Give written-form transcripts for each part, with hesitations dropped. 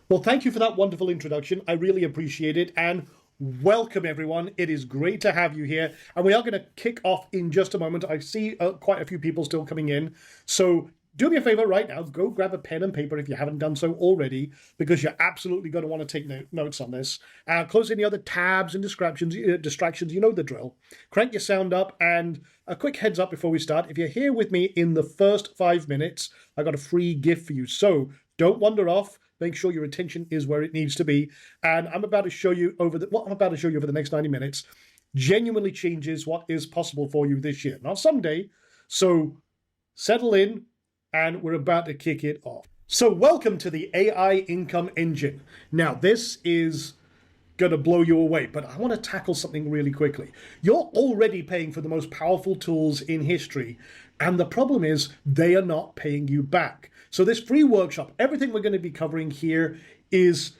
Well, thank you for that wonderful introduction. I really appreciate it. And welcome, everyone. It is great to have you here. And we are going to kick off in just a moment. I see quite a few people still coming in. So do me a favor right now. Go grab a pen and paper if you haven't done so already, because you're absolutely going to want to take notes on this. Close any other tabs and distractions. You know the drill. Crank your sound up. And a quick heads up before we start. If you're here with me in the first 5 minutes, I got a free gift for you. So don't wander off. Make sure your attention is where it needs to be. And I'm about to show you what I'm about to show you over the next 90 minutes genuinely changes what is possible for you this year, not someday. So settle in, and we're about to kick it off. So welcome to the AI Income Engine. Now, this is going to blow you away, but I want to tackle something really quickly. You're already paying for the most powerful tools in history, and the problem is they are not paying you back. So this free workshop, everything we're going to be covering here is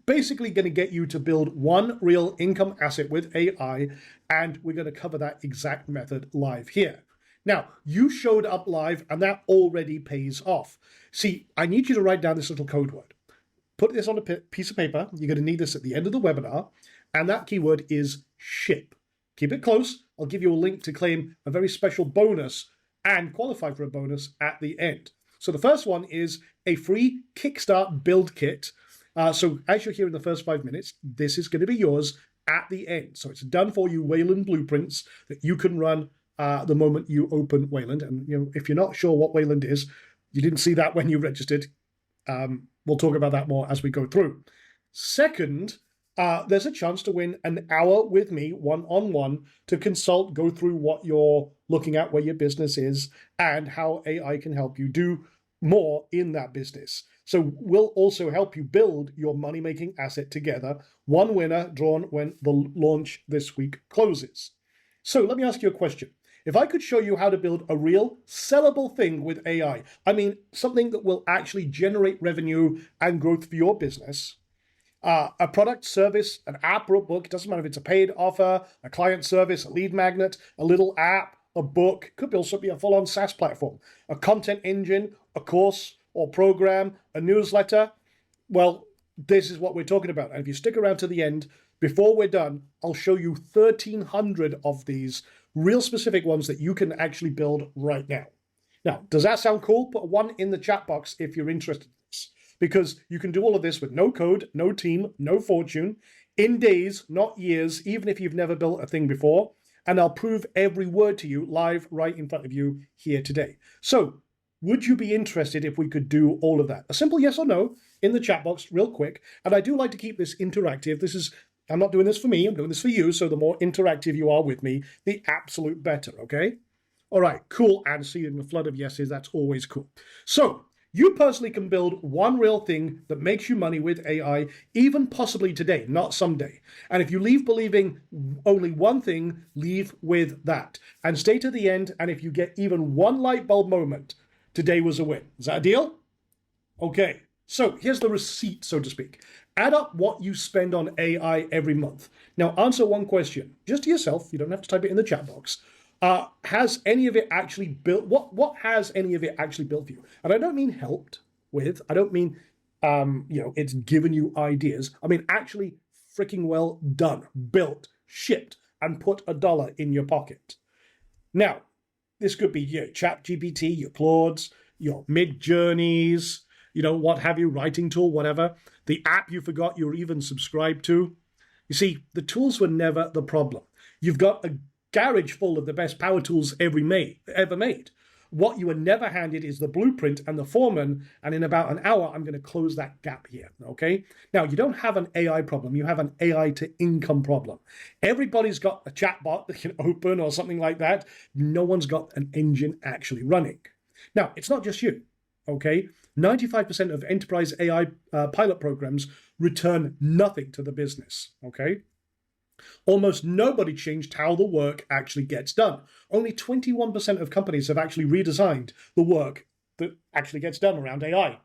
basically going to get you to build one real income asset with AI, and we're going to cover that exact method live here. Now, you showed up live, and that already pays off. See, I need you to write down this little code word. Put this on a piece of paper. You're going to need this at the end of the webinar, and that keyword is SHIP. Keep it close. I'll give you a link to claim a very special bonus and qualify for a bonus at the end. So the first one is a free Kickstart build kit. So as you're here in the first 5 minutes, this is going to be yours at the end. So it's done for you Wayland blueprints that you can run the moment you open Wayland. And if you're not sure what Wayland is, you didn't see that when you registered. We'll talk about that more as we go through. Second, there's a chance to win an hour with me, one-on-one, to consult, go through what you're looking at, where your business is, and how AI can help you do more in that business. So we'll also help you build your money-making asset together. One winner drawn when the launch this week closes. So let me ask you a question. If I could show you how to build a real sellable thing with AI, I mean, something that will actually generate revenue and growth for your business, a product, service, an app, or a book, it doesn't matter if it's a paid offer, a client service, a lead magnet, a little app, a book, could also be a full-on SaaS platform, a content engine, a course or program, a newsletter. Well, this is what we're talking about. And if you stick around to the end, before we're done, I'll show you 1,300 of these real specific ones that you can actually build right now. Now, does that sound cool? Put a 1 in the chat box if you're interested in this, because you can do all of this with no code, no team, no fortune, in days, not years, even if you've never built a thing before. And I'll prove every word to you live right in front of you here today. So would you be interested if we could do all of that? A simple yes or no in the chat box real quick. And I do like to keep this interactive. I'm not doing this for me, I'm doing this for you. So the more interactive you are with me, the absolute better, okay? All right, cool. And seeing a flood of yeses, that's always cool. So you personally can build one real thing that makes you money with AI, even possibly today, not someday. And if you leave believing only one thing, leave with that. And stay to the end, and if you get even one light bulb moment, today was a win. Is that a deal? Okay, so here's the receipt, so to speak. Add up what you spend on AI every month. Now answer one question, just to yourself, you don't have to type it in the chat box. Has any of it actually built, what has any of it actually built for you? And I don't mean helped with, I don't mean, it's given you ideas. I mean, actually freaking well done, built, shipped, and put $1 in your pocket. Now, this could be your ChatGPT, your Claudes, your Midjourneys, what have you, writing tool, whatever. The app you forgot you're even subscribed to. You see, the tools were never the problem. You've got a garage full of the best power tools ever made. What you were never handed is the blueprint and the foreman, and in about an hour, I'm going to close that gap here, okay? Now, you don't have an AI problem, you have an AI to income problem. Everybody's got a chatbot that can open or something like that. No one's got an engine actually running. Now, it's not just you, okay? 95% of enterprise AI pilot programs return nothing to the business, okay? Almost nobody changed how the work actually gets done. Only 21% of companies have actually redesigned the work that actually gets done around AI.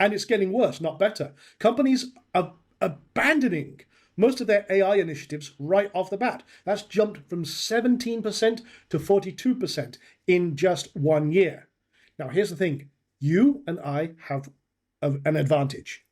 And it's getting worse, not better. Companies are abandoning most of their AI initiatives right off the bat. That's jumped from 17% to 42% in just 1 year. Now, here's the thing. You and I have an advantage.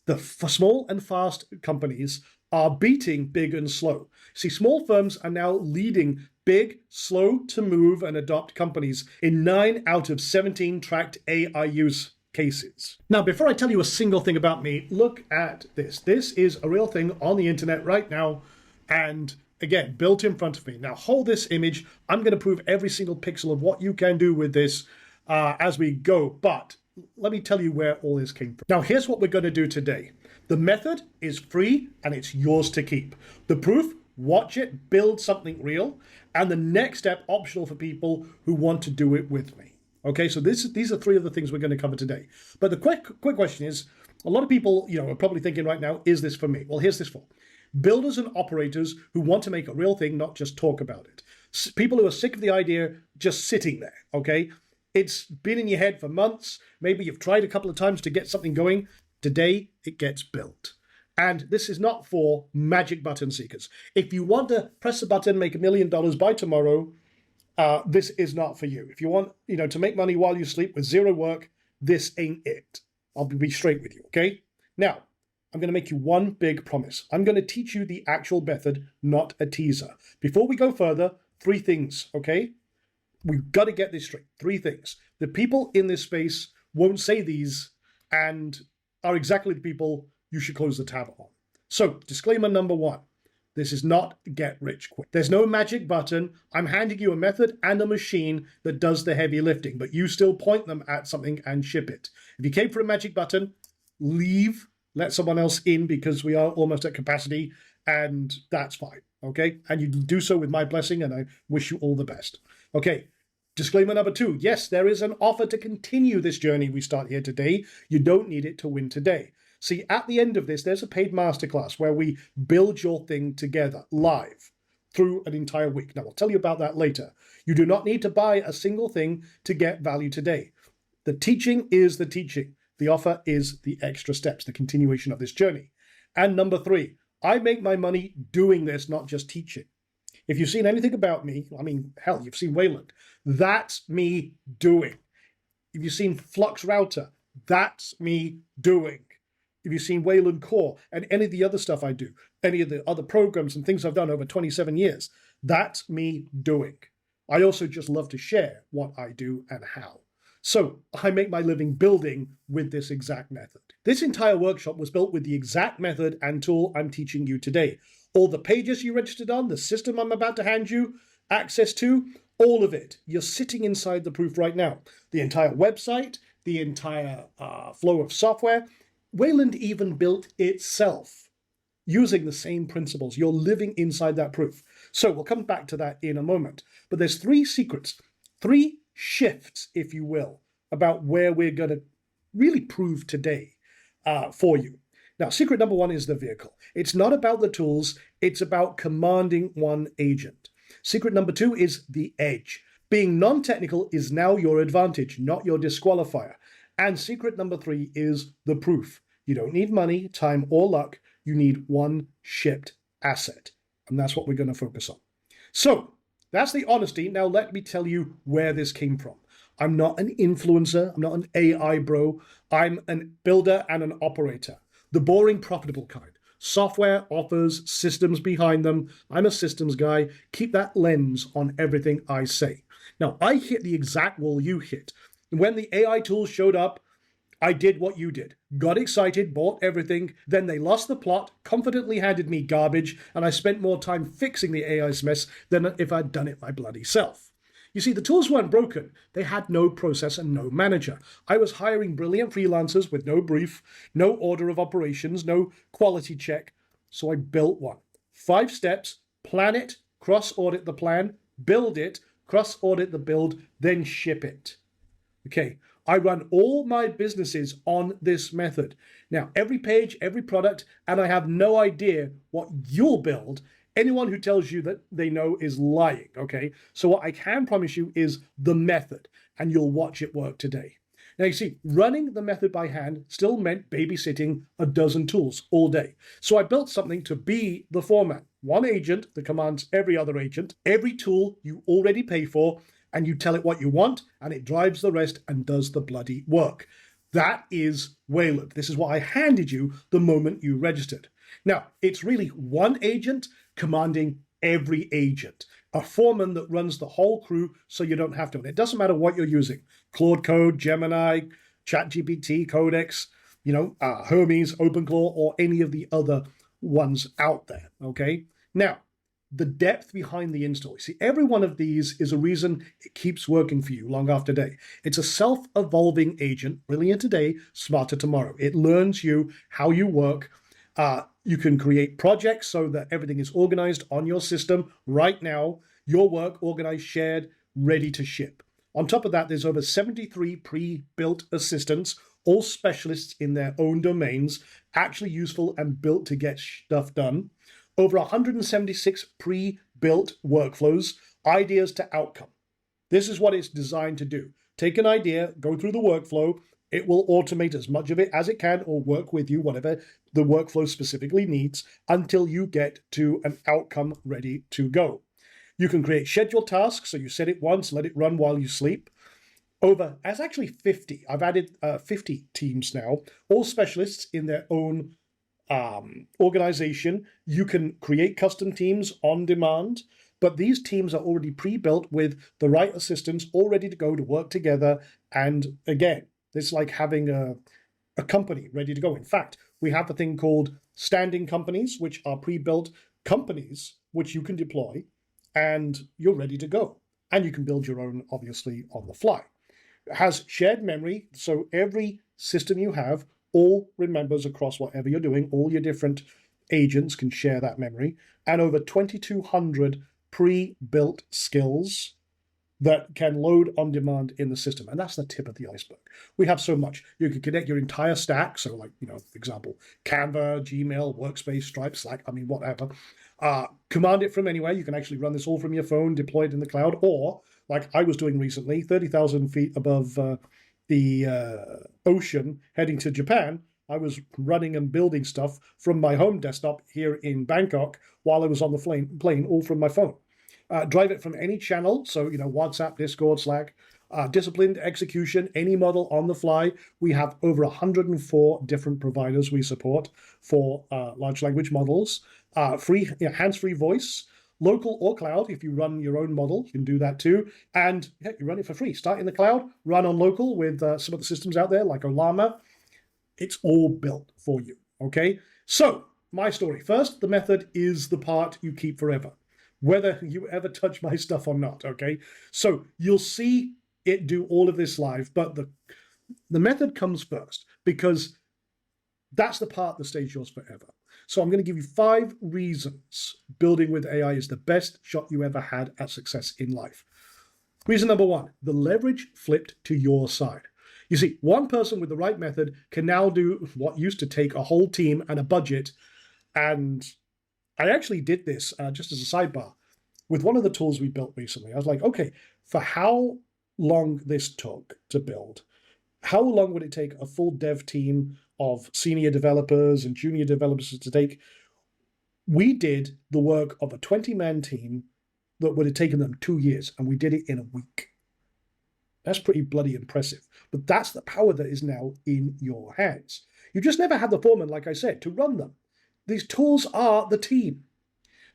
The small and fast companies are beating big and slow. See, small firms are now leading big, slow to move and adopt companies in 9 out of 17 tracked AI use cases. Now, before I tell you a single thing about me, look at this. This is a real thing on the internet right now, and again, built in front of me. Now, hold this image. I'm going to prove every single pixel of what you can do with this as we go, but let me tell you where all this came from. Now, here's what we're going to do today. The method is free and it's yours to keep. The proof, watch it, build something real, and the next step, optional for people who want to do it with me. Okay, so these are 3 of the things we're going to cover today. But the quick question is, a lot of people, are probably thinking right now, is this for me? Well, here's this for. Builders and operators who want to make a real thing, not just talk about it. People who are sick of the idea just sitting there, okay? It's been in your head for months. Maybe you've tried a couple of times to get something going. Today, it gets built. And this is not for magic button seekers. If you want to press a button, make $1 million by tomorrow, this is not for you. If you want, to make money while you sleep with 0 work, this ain't it. I'll be straight with you, okay? Now, I'm going to make you one big promise. I'm going to teach you the actual method, not a teaser. Before we go further, 3 things, okay? We've got to get this straight. 3 things. The people in this space won't say these and are exactly the people you should close the tab on. So, disclaimer number 1. This is not get rich quick. There's no magic button. I'm handing you a method and a machine that does the heavy lifting, but you still point them at something and ship it. If you came for a magic button, leave, let someone else in because we are almost at capacity, and that's fine, okay? And you do so with my blessing, and I wish you all the best. Okay, disclaimer number 2. Yes, there is an offer to continue this journey we start here today. You don't need it to win today. See, at the end of this, there's a paid masterclass where we build your thing together, live, through an entire week. Now, I'll tell you about that later. You do not need to buy a single thing to get value today. The teaching is the teaching. The offer is the extra steps, the continuation of this journey. And number 3, I make my money doing this, not just teaching. If you've seen anything about me, hell, you've seen Wayland. That's me doing. If you've seen Flux Router, that's me doing. If you've seen Wayland Core and any of the other stuff I do, any of the other programs and things I've done over 27 years, that's me doing. I also just love to share what I do and how. So I make my living building with this exact method. This entire workshop was built with the exact method and tool I'm teaching you today. All the pages you registered on, the system I'm about to hand you access to, all of it. You're sitting inside the proof right now. The entire website, the entire flow of software. Wayland even built itself using the same principles. You're living inside that proof. So we'll come back to that in a moment. But there's 3 secrets, 3 shifts, if you will, about where we're going to really prove today for you. Now, secret number 1 is the vehicle. It's not about the tools. It's about commanding one agent. Secret number 2 is the edge. Being non-technical is now your advantage, not your disqualifier. And secret number 3 is the proof. You don't need money, time, or luck. You need one shipped asset. And that's what we're going to focus on. So that's the honesty. Now let me tell you where this came from. I'm not an influencer. I'm not an AI bro. I'm a builder and an operator. The boring, profitable kind. Software, offers, systems behind them. I'm a systems guy. Keep that lens on everything I say. Now, I hit the exact wall you hit. When the AI tools showed up, I did what you did. Got excited, bought everything, then they lost the plot, confidently handed me garbage, and I spent more time fixing the AI's mess than if I'd done it my bloody self. You see, the tools weren't broken. They had no process and no manager. I was hiring brilliant freelancers with no brief, no order of operations, no quality check. So I built one. 5 steps, plan it, cross-audit the plan, build it, cross-audit the build, then ship it. Okay, I run all my businesses on this method. Now, every page, every product, and I have no idea what you'll build. Anyone who tells you that they know is lying, okay? So what I can promise you is the method, and you'll watch it work today. Now, you see, running the method by hand still meant babysitting a dozen tools all day. So I built something to be the format. One agent that commands every other agent, every tool you already pay for, and you tell it what you want, and it drives the rest and does the bloody work. That is Wayland. This is what I handed you the moment you registered. Now, it's really one agent commanding every agent, a foreman that runs the whole crew so you don't have to. And it doesn't matter what you're using, Claude Code, Gemini, ChatGPT, Codex, Hermes, OpenClaw, or any of the other ones out there, okay? Now, the depth behind the install. See, every one of these is a reason it keeps working for you long after day. It's a self-evolving agent, brilliant today, smarter tomorrow. It learns you how you work. You can create projects so that everything is organized on your system right now, your work organized, shared, ready to ship. On top of that, there's over 73 pre-built assistants, all specialists in their own domains, actually useful and built to get stuff done. Over 176 pre-built workflows, ideas to outcome. This is what it's designed to do. Take an idea, go through the workflow. It will automate as much of it as it can or work with you, whatever the workflow specifically needs, until you get to an outcome ready to go. You can create scheduled tasks, so you set it once, let it run while you sleep. That's actually 50. I've added 50 teams now, all specialists in their own organization. You can create custom teams on demand, but these teams are already pre-built with the right assistants all ready to go to work together. And again, it's like having a company ready to go. In fact, we have a thing called standing companies, which are pre-built companies which you can deploy, and you're ready to go. And you can build your own, obviously, on the fly. It has shared memory, so every system you have all remembers across whatever you're doing. All your different agents can share that memory, and over 2,200 pre-built skills that can load on demand in the system. And that's the tip of the iceberg. We have so much. You can connect your entire stack. So like, for example, Canva, Gmail, Workspace, Stripe, Slack, whatever. Command it from anywhere. You can actually run this all from your phone, deploy it in the cloud, or like I was doing recently, 30,000 feet above the ocean heading to Japan, I was running and building stuff from my home desktop here in Bangkok while I was on the plane, all from my phone. Drive it from any channel, so WhatsApp, Discord, Slack, disciplined execution, any model on the fly. We have over 104 different providers we support for large language models. Free, hands-free voice, local or cloud. If you run your own model, you can do that too. And you run it for free. Start in the cloud, run on local with some of the systems out there like Ollama. It's all built for you, okay? So, my story. First, the method is the part you keep forever, whether you ever touch my stuff or not, okay? So, you'll see it do all of this live, but the method comes first because that's the part that stays yours forever. So I'm going to give you 5 reasons building with AI is the best shot you ever had at success in life. Reason number 1, the leverage flipped to your side. You see, one person with the right method can now do what used to take a whole team and a budget. And I actually did this just as a sidebar with one of the tools we built recently. I was like, okay, for how long this took to build, how long would it take a full dev team of senior developers and junior developers to take? We did the work of a 20-man team that would have taken them 2 years, and we did it in a week. That's pretty bloody impressive. But that's the power that is now in your hands. You just never had the foreman, like I said, to run them. These tools are the team.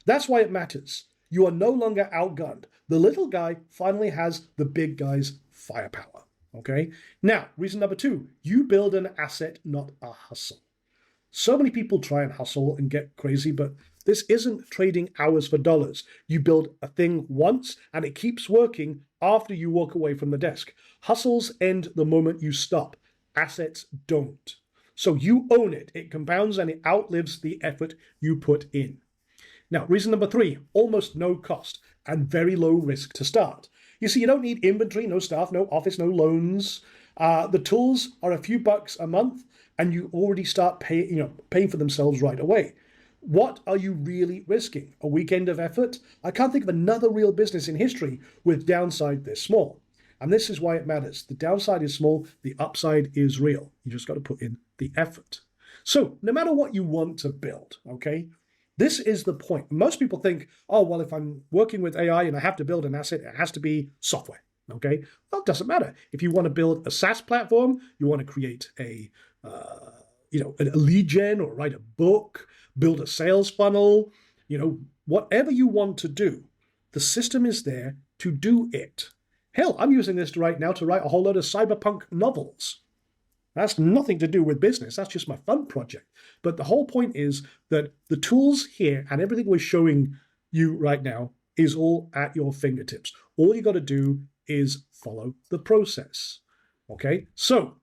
That's why it matters. You are no longer outgunned. The little guy finally has the big guy's firepower. Okay? Now, reason number 2, you build an asset, not a hustle. So many people try and hustle and get crazy, but this isn't trading hours for dollars. You build a thing once and it keeps working after you walk away from the desk. Hustles end the moment you stop. Assets don't. So you own it. It compounds and it outlives the effort you put in. Now, reason number 3, almost no cost and very low risk to start. You see, you don't need inventory, no staff, no office, no loans. The tools are a few bucks a month and you already start paying for themselves right away. What are you really risking? A weekend of effort? I can't think of another real business in history with downside this small. And this is why it matters. The downside is small, the upside is real. You just got to put in the effort. So no matter what you want to build, okay, this is the point. Most people think, oh, well, if I'm working with AI and I have to build an asset, it has to be software. Okay, well, it doesn't matter. If you want to build a SaaS platform, you want to create a lead gen or write a book, build a sales funnel, whatever you want to do, the system is there to do it. Hell, I'm using this right now to write a whole load of cyberpunk novels. That's nothing to do with business. That's just my fun project. But the whole point is that the tools here and everything we're showing you right now is all at your fingertips. All you got to do is follow the process. Okay, so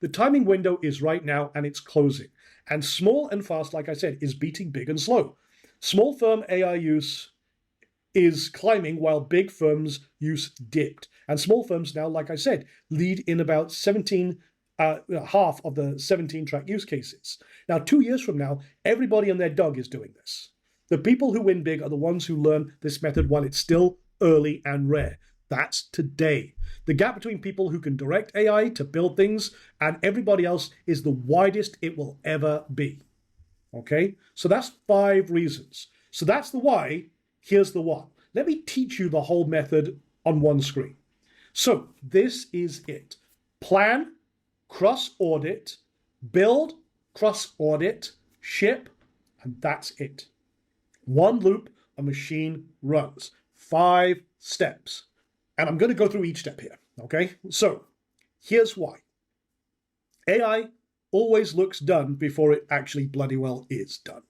the timing window is right now and it's closing. And small and fast, like I said, is beating big and slow. Small firm AI use is climbing while big firms' use dipped. And small firms now, like I said, lead in about half of the 17 track use cases. Now, 2 years from now, everybody and their dog is doing this. The people who win big are the ones who learn this method while it's still early and rare. That's today. The gap between people who can direct AI to build things and everybody else is the widest it will ever be. Okay, so that's 5 reasons. So that's the why. Here's the what. Let me teach you the whole method on one screen. So this is it. Plan, cross-audit, build, cross-audit, ship, and that's it. One loop, a machine runs. 5 steps. And I'm going to go through each step here, okay? So here's why. AI always looks done before it actually bloody well is done.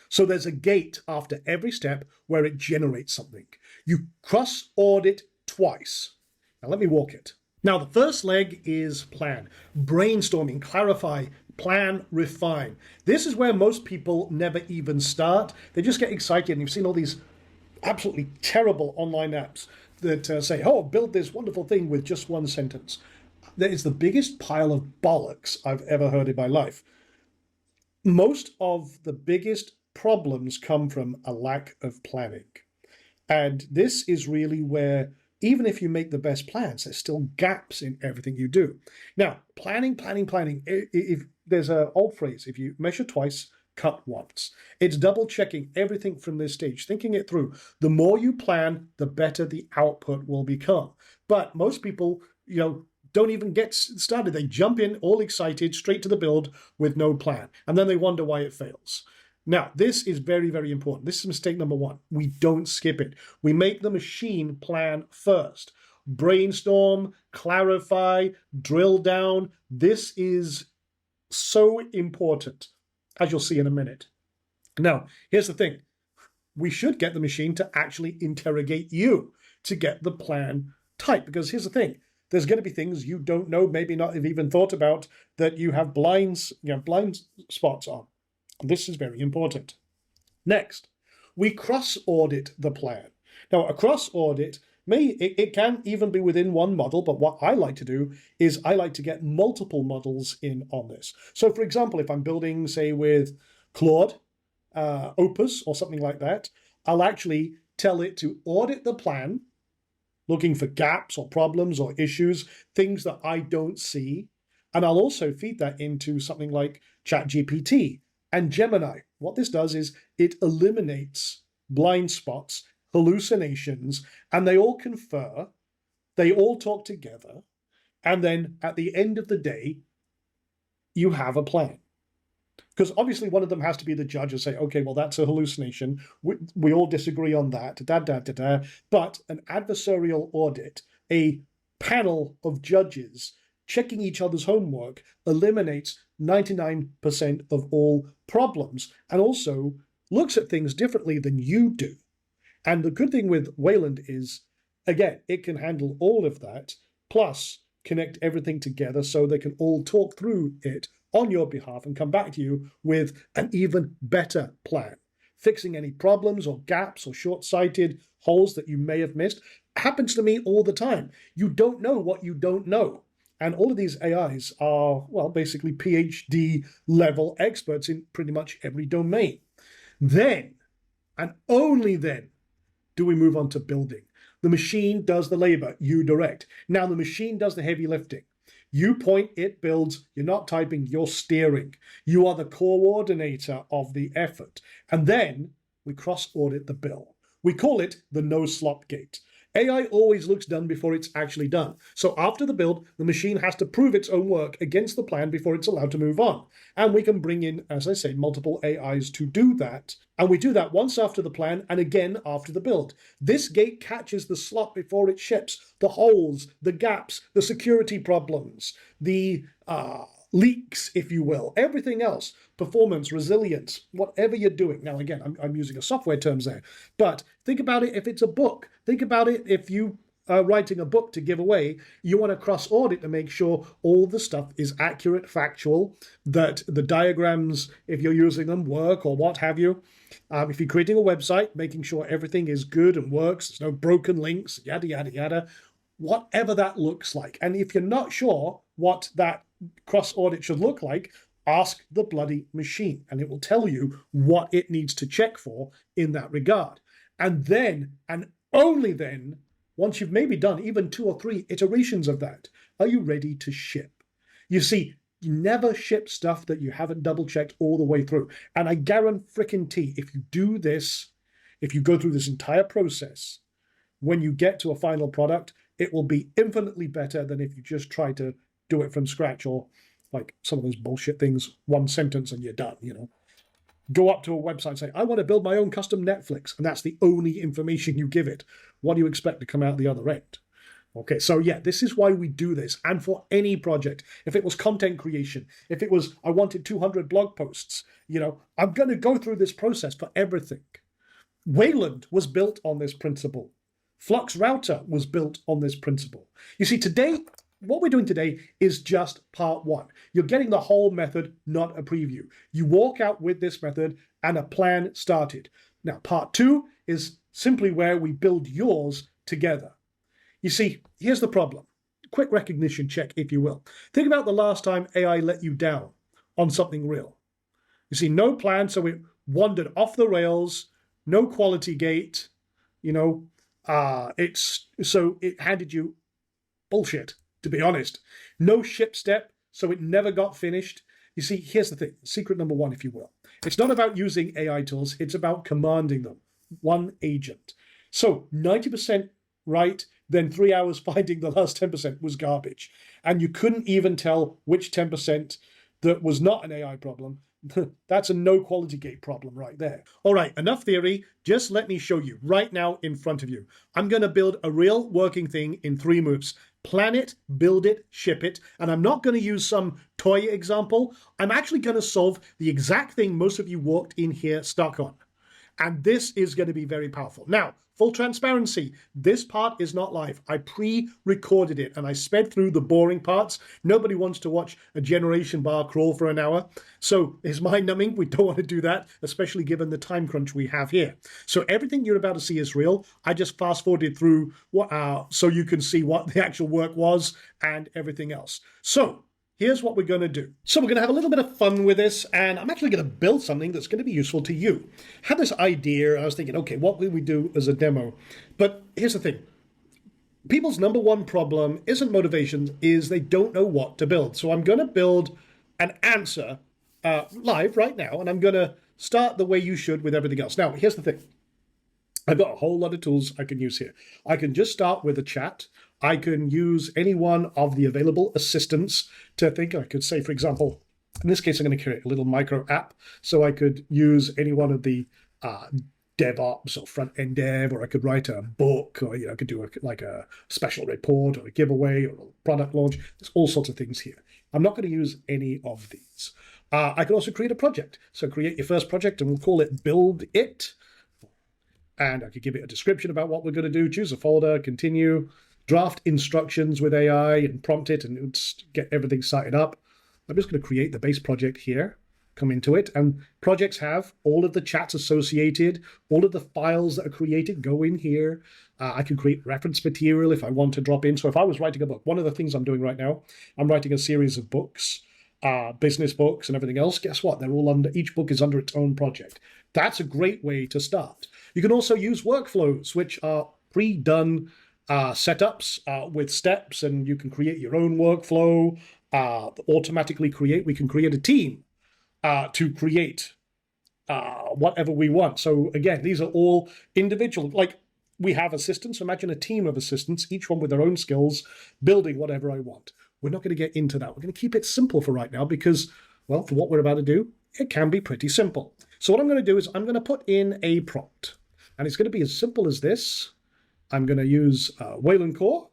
So there's a gate after every step where it generates something. You cross-audit twice. Now let me walk it. Now the first leg is plan. Brainstorming, clarify, plan, refine. This is where most people never even start. They just get excited, and you've seen all these absolutely terrible online apps that say, oh, build this wonderful thing with just one sentence. That is the biggest pile of bollocks I've ever heard in my life. Most of the biggest problems come from a lack of planning. And this is really where, even if you make the best plans, there's still gaps in everything you do. Now, planning. If there's an old phrase, if you measure twice, cut once. It's double checking everything from this stage, thinking it through. The more you plan, the better the output will become. But most people, don't even get started. They jump in all excited, straight to the build with no plan. And then they wonder why it fails. Now, this is very, very important. This is mistake number 1. We don't skip it. We make the machine plan first. Brainstorm, clarify, drill down. This is so important, as you'll see in a minute. Now, here's the thing. We should get the machine to actually interrogate you to get the plan tight. Because here's the thing. There's going to be things you don't know, maybe not have even thought about, that you have blind spots on. This is very important. Next, we cross-audit the plan. Now, a cross-audit it can even be within one model, but what I like to do is I like to get multiple models in on this. So, for example, if I'm building, say, with Claude, Opus, or something like that, I'll actually tell it to audit the plan, looking for gaps or problems or issues, things that I don't see. And I'll also feed that into something like ChatGPT and Gemini. What this does is it eliminates blind spots, hallucinations, and they all confer, they all talk together, and then at the end of the day, you have a plan. Because obviously one of them has to be the judge and say, okay, well, that's a hallucination. We all disagree on that, But an adversarial audit, a panel of judges checking each other's homework, eliminates 99% of all problems and also looks at things differently than you do. And the good thing with Wayland is, again, it can handle all of that, plus connect everything together so they can all talk through it on your behalf and come back to you with an even better plan. Fixing any problems or gaps or short-sighted holes that you may have missed happens to me all the time. You don't know what you don't know. And all of these AIs are, well, basically PhD level experts in pretty much every domain. Then, and only then, do we move on to building. The machine does the labor, you direct. Now the machine does the heavy lifting. You point, it builds, you're not typing, you're steering. You are the coordinator of the effort. And then we cross-audit the bill. We call it the no-slop gate. AI always looks done before it's actually done. So after the build, the machine has to prove its own work against the plan before it's allowed to move on. And we can bring in, as I say, multiple AIs to do that. And we do that once after the plan and again after the build. This gate catches the slot before it ships, the holes, the gaps, the security problems, the leaks, if you will, everything else, performance, resilience, whatever you're doing. Now, again, I'm using a software terms there, but think about it if it's a book. Think about it if you are writing a book to give away, you want to cross-audit to make sure all the stuff is accurate, factual, that the diagrams, if you're using them, work or what have you. If you're creating a website, making sure everything is good and works, there's no broken links, yada, yada, yada, whatever that looks like. And if you're not sure what that cross-audit should look like, ask the bloody machine, and it will tell you what it needs to check for in that regard. And then, and only then, once you've maybe done even 2 or 3 iterations of that, are you ready to ship? You see, you never ship stuff that you haven't double-checked all the way through. And I guarantee if you do this, if you go through this entire process, when you get to a final product, it will be infinitely better than if you just try to do it from scratch, or like some of those bullshit things, 1 sentence and you're done, you know. Go up to a website and say, I want to build my own custom Netflix, and that's the only information you give it. What do you expect to come out the other end? Okay, so yeah, this is why we do this. And for any project, if it was content creation, if it was, I wanted 200 blog posts, you know, I'm going to go through this process for everything. Wayland was built on this principle. Flux Router was built on this principle. You see, today, what we're doing today is just part 1. You're getting the whole method, not a preview. You walk out with this method and a plan started. Now, part 2 is simply where we build yours together. You see, here's the problem. Quick recognition check, if you will. Think about the last time AI let you down on something real. You see, no plan, so it wandered off the rails, no quality gate, you know, it handed you bullshit, to be honest. No ship step, so it never got finished. You see, here's the thing, secret number 1, if you will. It's not about using AI tools, it's about commanding them. 1 agent. So 90% right, then 3 hours finding the last 10% was garbage. And you couldn't even tell which 10% that was not an AI problem. That's a no quality gate problem right there. All right, enough theory. Just let me show you right now in front of you. I'm going to build a real working thing in 3 moves. Plan it, build it, ship it. And I'm not going to use some toy example. I'm actually going to solve the exact thing most of you walked in here stuck on. And this is going to be very powerful. Now, full transparency, this part is not live. I pre-recorded it and I sped through the boring parts. Nobody wants to watch a generation bar crawl for an hour. So it's mind-numbing. We don't want to do that, especially given the time crunch we have here. So everything you're about to see is real. I just fast-forwarded through so you can see what the actual work was and everything else. So here's what we're going to do. So we're going to have a little bit of fun with this, and I'm actually going to build something that's going to be useful to you. I had this idea, I was thinking, okay, what will we do as a demo? But here's the thing. People's number 1 problem isn't motivation, is they don't know what to build. So I'm going to build an answer live right now, and I'm going to start the way you should with everything else. Now, here's the thing. I've got a whole lot of tools I can use here. I can just start with a chat. I can use any one of the available assistants to think. I could say, for example, in this case, I'm going to create a little micro app. So I could use any one of the DevOps or front-end dev, or I could write a book, or I could do like a special report or a giveaway or a product launch. There's all sorts of things here. I'm not going to use any of these. I could also create a project. So create your first project and we'll call it Build It. And I could give it a description about what we're going to do, choose a folder, continue, draft instructions with AI and prompt it, and it would get everything started up. I'm just going to create the base project here, come into it, and projects have all of the chats associated, all of the files that are created go in here. I can create reference material if I want to drop in. So if I was writing a book, one of the things I'm doing right now, I'm writing a series of books, business books and everything else. Guess what? They're all under, each book is under its own project. That's a great way to start. You can also use workflows, which are pre-done setups with steps, and you can create your own workflow, automatically create. We can create a team to create whatever we want. So again, these are all individual. Like we have assistants. Imagine a team of assistants, each one with their own skills, building whatever I want. We're not going to get into that. We're going to keep it simple for right now because, well, for what we're about to do, it can be pretty simple. So what I'm going to do is I'm going to put in a prompt. And it's going to be as simple as this. I'm going to use Wayland Core.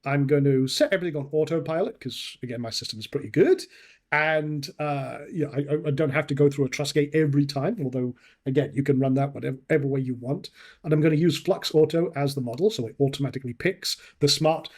I'm going to set everything on autopilot because, again, my system is pretty good. And I don't have to go through a trust gate every time, although, again, you can run that whatever way you want. And I'm going to use Flux Auto as the model, so it automatically picks the smart.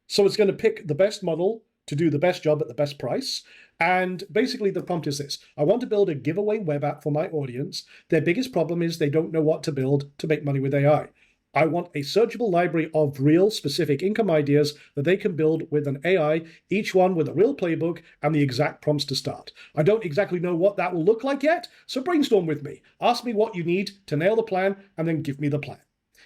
So it's going to pick the best model to do the best job at the best price. And basically the prompt is this. I want to build a giveaway web app for my audience. Their biggest problem is they don't know what to build to make money with AI. I want a searchable library of real specific income ideas that they can build with an AI, each one with a real playbook and the exact prompts to start. I don't exactly know what that will look like yet, so brainstorm with me. Ask me what you need to nail the plan and then give me the plan.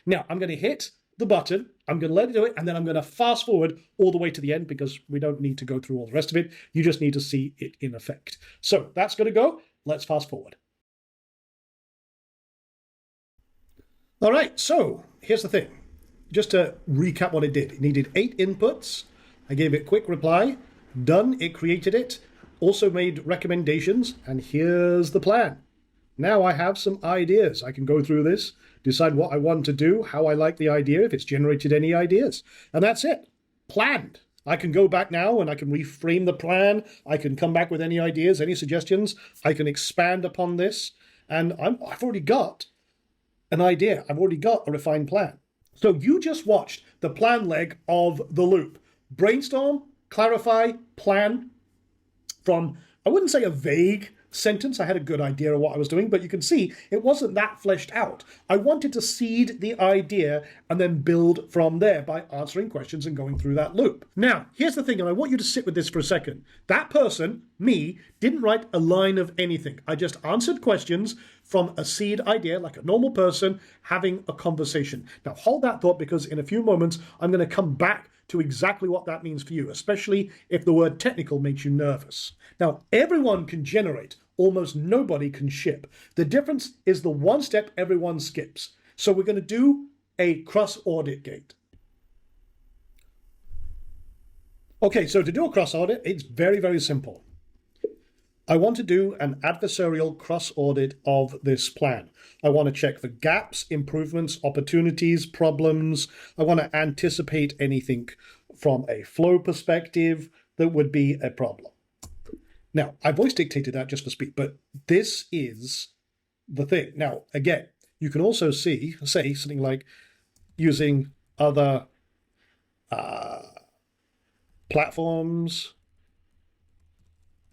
Now, I'm going to hit the button, I'm going to let it do it, and then I'm going to fast forward all the way to the end because we don't need to go through all the rest of it. You just need to see it in effect. So that's going to go. Let's fast forward. All right, so here's the thing. Just to recap what it did. It needed 8 inputs. I gave it quick reply. Done, it created it. Also made recommendations, and here's the plan. Now I have some ideas. I can go through this, decide what I want to do, how I like the idea, if it's generated any ideas. And that's it. Planned. I can go back now and I can reframe the plan. I can come back with any ideas, any suggestions. I can expand upon this. And I've already got an idea. I've already got a refined plan. So you just watched the plan leg of the loop. Brainstorm, clarify, plan from, I wouldn't say a vague sentence. I had a good idea of what I was doing, but you can see it wasn't that fleshed out. I wanted to seed the idea and then build from there by answering questions and going through that loop. Now, here's the thing, and I want you to sit with this for a second. That person, me, didn't write a line of anything. I just answered questions from a seed idea, like a normal person having a conversation. Now, hold that thought because in a few moments, I'm going to come back to exactly what that means for you, especially if the word technical makes you nervous. Now, everyone can generate. Almost nobody can ship. The difference is the one step everyone skips. So we're going to do a cross-audit gate. Okay, so to do a cross-audit, it's very, very simple. I want to do an adversarial cross-audit of this plan. I want to check for gaps, improvements, opportunities, problems. I want to anticipate anything from a flow perspective that would be a problem. Now, I voice dictated that just for speed, but this is the thing. Now, again, you can also say something like using other platforms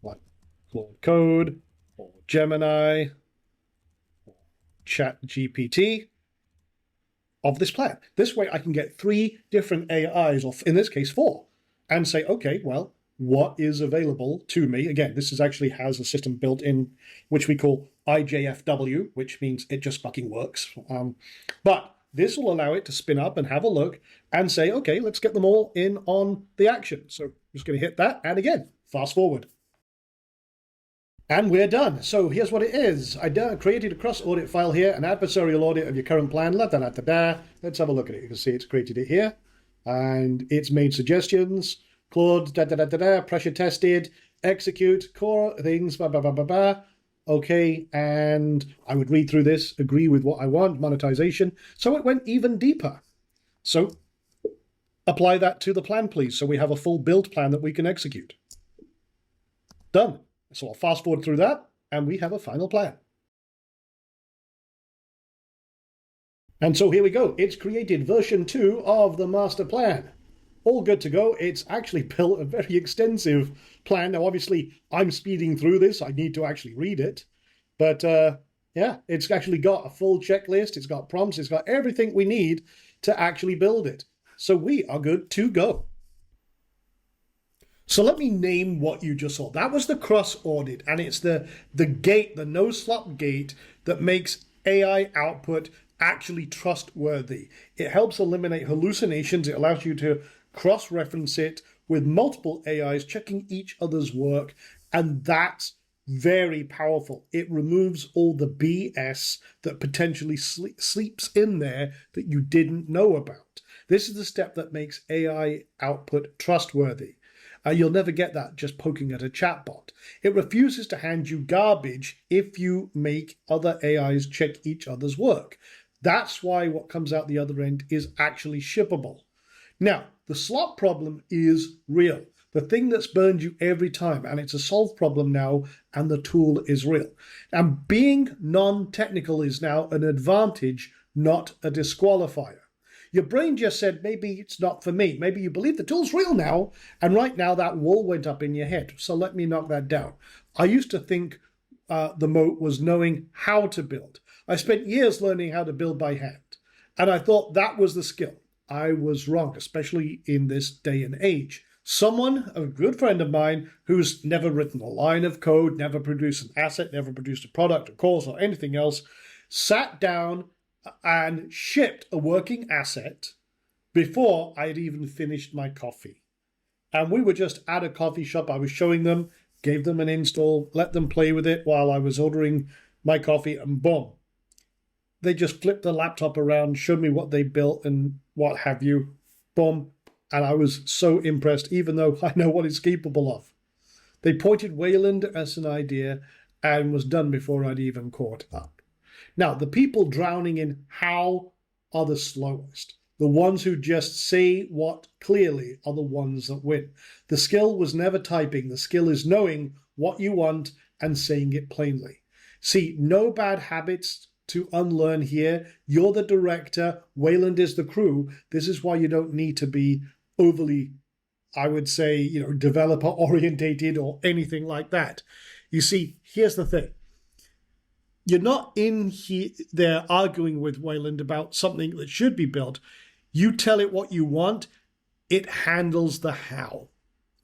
like Claude Code or Gemini or ChatGPT of this plan. This way I can get 3 different AIs, or in this case 4, and say, okay, well, what is available to me? Again, this actually has a system built in, which we call IJFW, which means it just fucking works. But this will allow it to spin up and have a look and say, okay, let's get them all in on the action. So I'm just going to hit that. And again, fast forward. And we're done. So here's what it is. I created a cross-audit file here, an adversarial audit of your current plan. Let's have a look at it. You can see it's created it here. And it's made suggestions. Claude, pressure tested, execute, core things, Okay, and I would read through this, agree with what I want, monetization. So it went even deeper. So apply that to the plan, please. So we have a full build plan that we can execute. Done. So I'll fast forward through that, and we have a final plan. And so here we go. It's created version 2 of the master plan. All good to go. It's actually built a very extensive plan. Now, obviously, I'm speeding through this. I need to actually read it. But yeah, it's actually got a full checklist. It's got prompts. It's got everything we need to actually build it. So we are good to go. So let me name what you just saw. That was the cross audit, and it's the gate, the no slop gate that makes AI output actually trustworthy. It helps eliminate hallucinations. It allows you to cross-reference it with multiple AIs, checking each other's work, and that's very powerful. It removes all the BS that potentially sleeps in there that you didn't know about. This is the step that makes AI output trustworthy. You'll never get that just poking at a chatbot. It refuses to hand you garbage if you make other AIs check each other's work. That's why what comes out the other end is actually shippable. Now, the slot problem is real. The thing that's burned you every time, and it's a solved problem now, and the tool is real. And being non-technical is now an advantage, not a disqualifier. Your brain just said, maybe it's not for me. Maybe you believe the tool's real now, and right now that wall went up in your head. So let me knock that down. I used to think the moat was knowing how to build. I spent years learning how to build by hand, and I thought that was the skill. I was wrong, especially in this day and age. Someone, a good friend of mine, who's never written a line of code, never produced an asset, never produced a product, a course, or anything else, sat down and shipped a working asset before I had even finished my coffee. And we were just at a coffee shop. I was showing them, gave them an install, let them play with it while I was ordering my coffee, and boom. They just flipped the laptop around, showed me what they built and what have you. Boom. And I was so impressed, even though I know what it's capable of. They pointed Wayland as an idea and was done before I'd even caught up. Now, the people drowning in how are the slowest. The ones who just say what clearly are the ones that win. The skill was never typing. The skill is knowing what you want and saying it plainly. See, no bad habits to unlearn here. You're the director. Wayland is the crew. This is why you don't need to be overly, I would say, developer orientated or anything like that. You see, here's the thing. You're not in here there arguing with Wayland about something that should be built. You tell it what you want. It handles the how.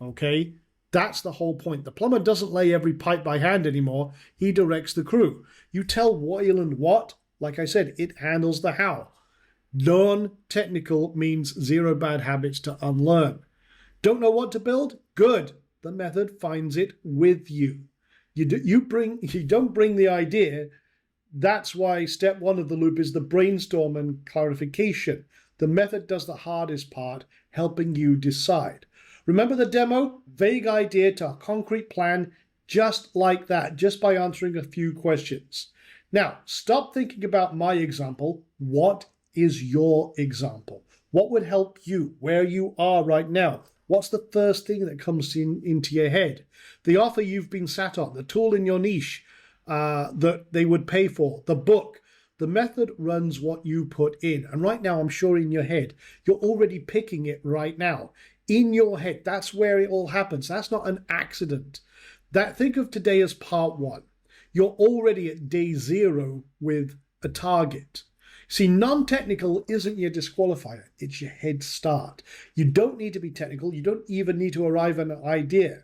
Okay? That's the whole point. The plumber doesn't lay every pipe by hand anymore. He directs the crew. You tell Wayland what, like I said, it handles the how. Non-technical means zero bad habits to unlearn. Don't know what to build? Good. The method finds it with you. You don't bring the idea. That's why step one of the loop is the brainstorm and clarification. The method does the hardest part, helping you decide. Remember the demo? Vague idea to a concrete plan, just like that, just by answering a few questions. Now, stop thinking about my example. What is your example? What would help you where you are right now? What's the first thing that comes into your head? The offer you've been sat on, the tool in your niche that they would pay for, the book. The method runs what you put in. And right now, I'm sure in your head, you're already picking it right now. In your head, that's where it all happens. That's not an accident. Think of today as part one. You're already at day zero with a target. See, non-technical isn't your disqualifier. It's your head start. You don't need to be technical. You don't even need to arrive at an idea.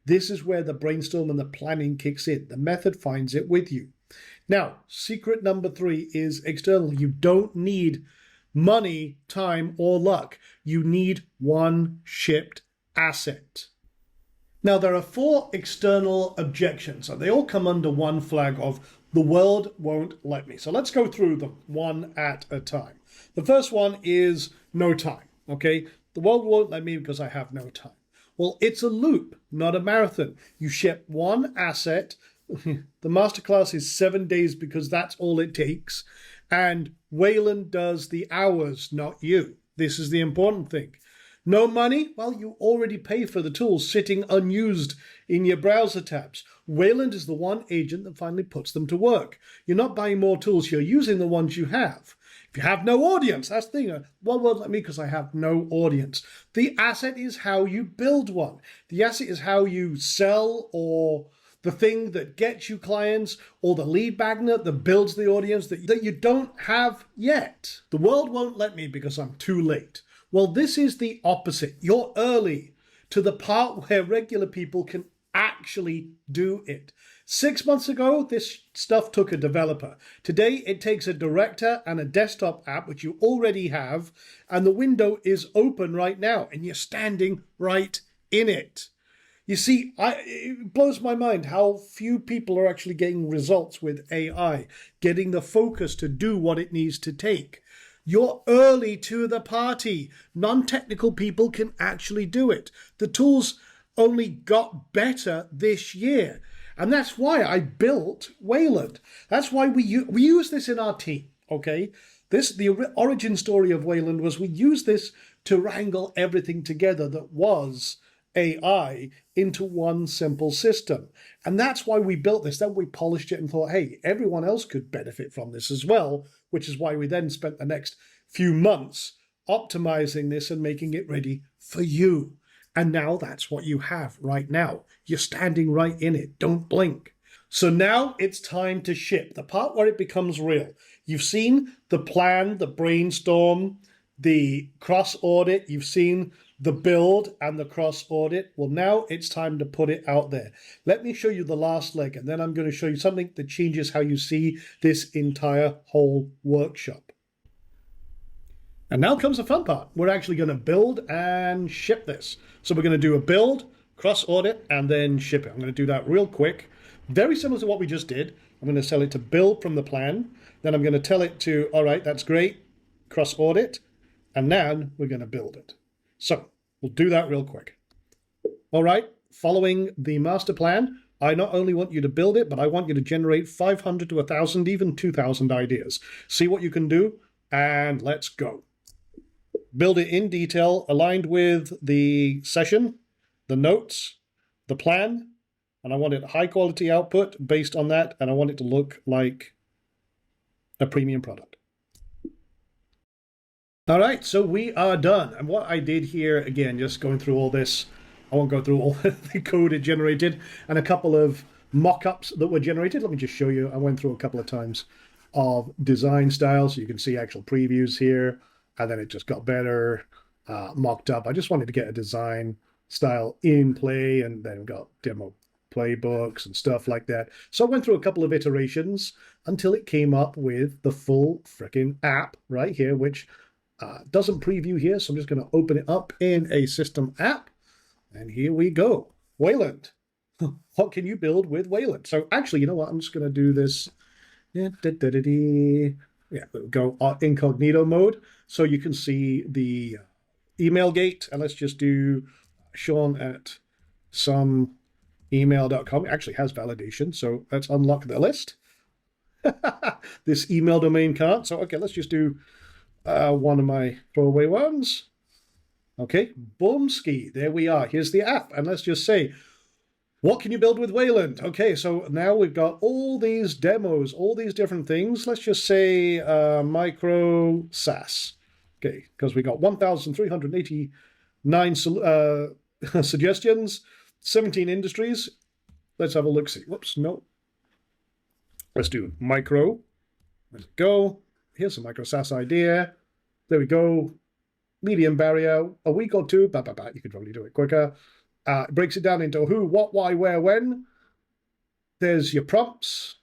This is where the brainstorm and the planning kicks in. The method finds it with you. Now, secret number 3 is external. You don't need money, time, or luck. You need one shipped asset. Now, there are 4 external objections, and they all come under one flag of the world won't let me. So let's go through them one at a time. The first one is no time, okay? The world won't let me because I have no time. Well, it's a loop, not a marathon. You ship one asset. The masterclass is 7 days because that's all it takes. And Wayland does the hours, not you. This is the important thing. No money? Well, you already pay for the tools sitting unused in your browser tabs. Wayland is the one agent that finally puts them to work. You're not buying more tools, you're using the ones you have. If you have no audience, that's the thing. Well, let me because I have no audience. The asset is how you build one. The asset is how you sell, or the thing that gets you clients, or the lead magnet that builds the audience that you don't have yet. The world won't let me because I'm too late. Well, this is the opposite. You're early to the part where regular people can actually do it. 6 months ago, this stuff took a developer. Today, it takes a director and a desktop app, which you already have, and the window is open right now, and you're standing right in it. You see, it blows my mind how few people are actually getting results with AI, getting the focus to do what it needs to take. You're early to the party. Non-technical people can actually do it. The tools only got better this year. And that's why I built Wayland. That's why we use this in our team, okay? The origin story of Wayland was we used this to wrangle everything together that was AI into one simple system. And that's why we built this. Then we polished it and thought, hey, everyone else could benefit from this as well, which is why we then spent the next few months optimizing this and making it ready for you. And now that's what you have right now. You're standing right in it. Don't blink. So now it's time to ship, the part where it becomes real. You've seen the plan, the brainstorm, the cross audit. You've seen the build and the cross audit. Well, now it's time to put it out there. Let me show you the last leg, and then I'm going to show you something that changes how you see this entire whole workshop. And now comes the fun part. We're actually going to build and ship this. So we're going to do a build, cross audit, and then ship it. I'm going to do that real quick. Very similar to what we just did. I'm going to tell it to build from the plan. Then I'm going to tell it to, all right, that's great, cross audit. And then we're going to build it. So we'll do that real quick. All right, following the master plan, I not only want you to build it, but I want you to generate 500 to 1,000, even 2,000 ideas. See what you can do, and let's go. Build it in detail, aligned with the session, the notes, the plan, and I want it high quality output based on that, and I want it to look like a premium product. All right, so we are done. And what I did here, again, just going through all this, I won't go through all the code it generated, and a couple of mock-ups that were generated. Let me just show you. I went through a couple of times of design styles, so you can see actual previews here. And then it just got better, mocked up. I just wanted to get a design style in play, and then got demo playbooks and stuff like that. So I went through a couple of iterations until it came up with the full freaking app right here, which doesn't preview here. So I'm just going to open it up in a system app. And here we go. Wayland. What can you build with Wayland? So actually, you know what? I'm just going to do this. Yeah, go incognito mode so you can see the email gate. And let's just do Sean at someemail.com. It actually has validation, so let's unlock the list. This email domain can't. So, okay, let's just do one of my throwaway ones. Okay, boomski. There we are. Here's the app. And let's just say, what can you build with Wayland? Okay, so now we've got all these demos, all these different things. Let's just say micro SaaS. Okay, because we got 1,389 suggestions, 17 industries. Let's have a look. See. Whoops, no. Let's do micro. Let's go. Here's a micro SaaS idea. There we go. Medium barrier, a week or two. You could probably do it quicker. It breaks it down into who, what, why, where, when. There's your prompts.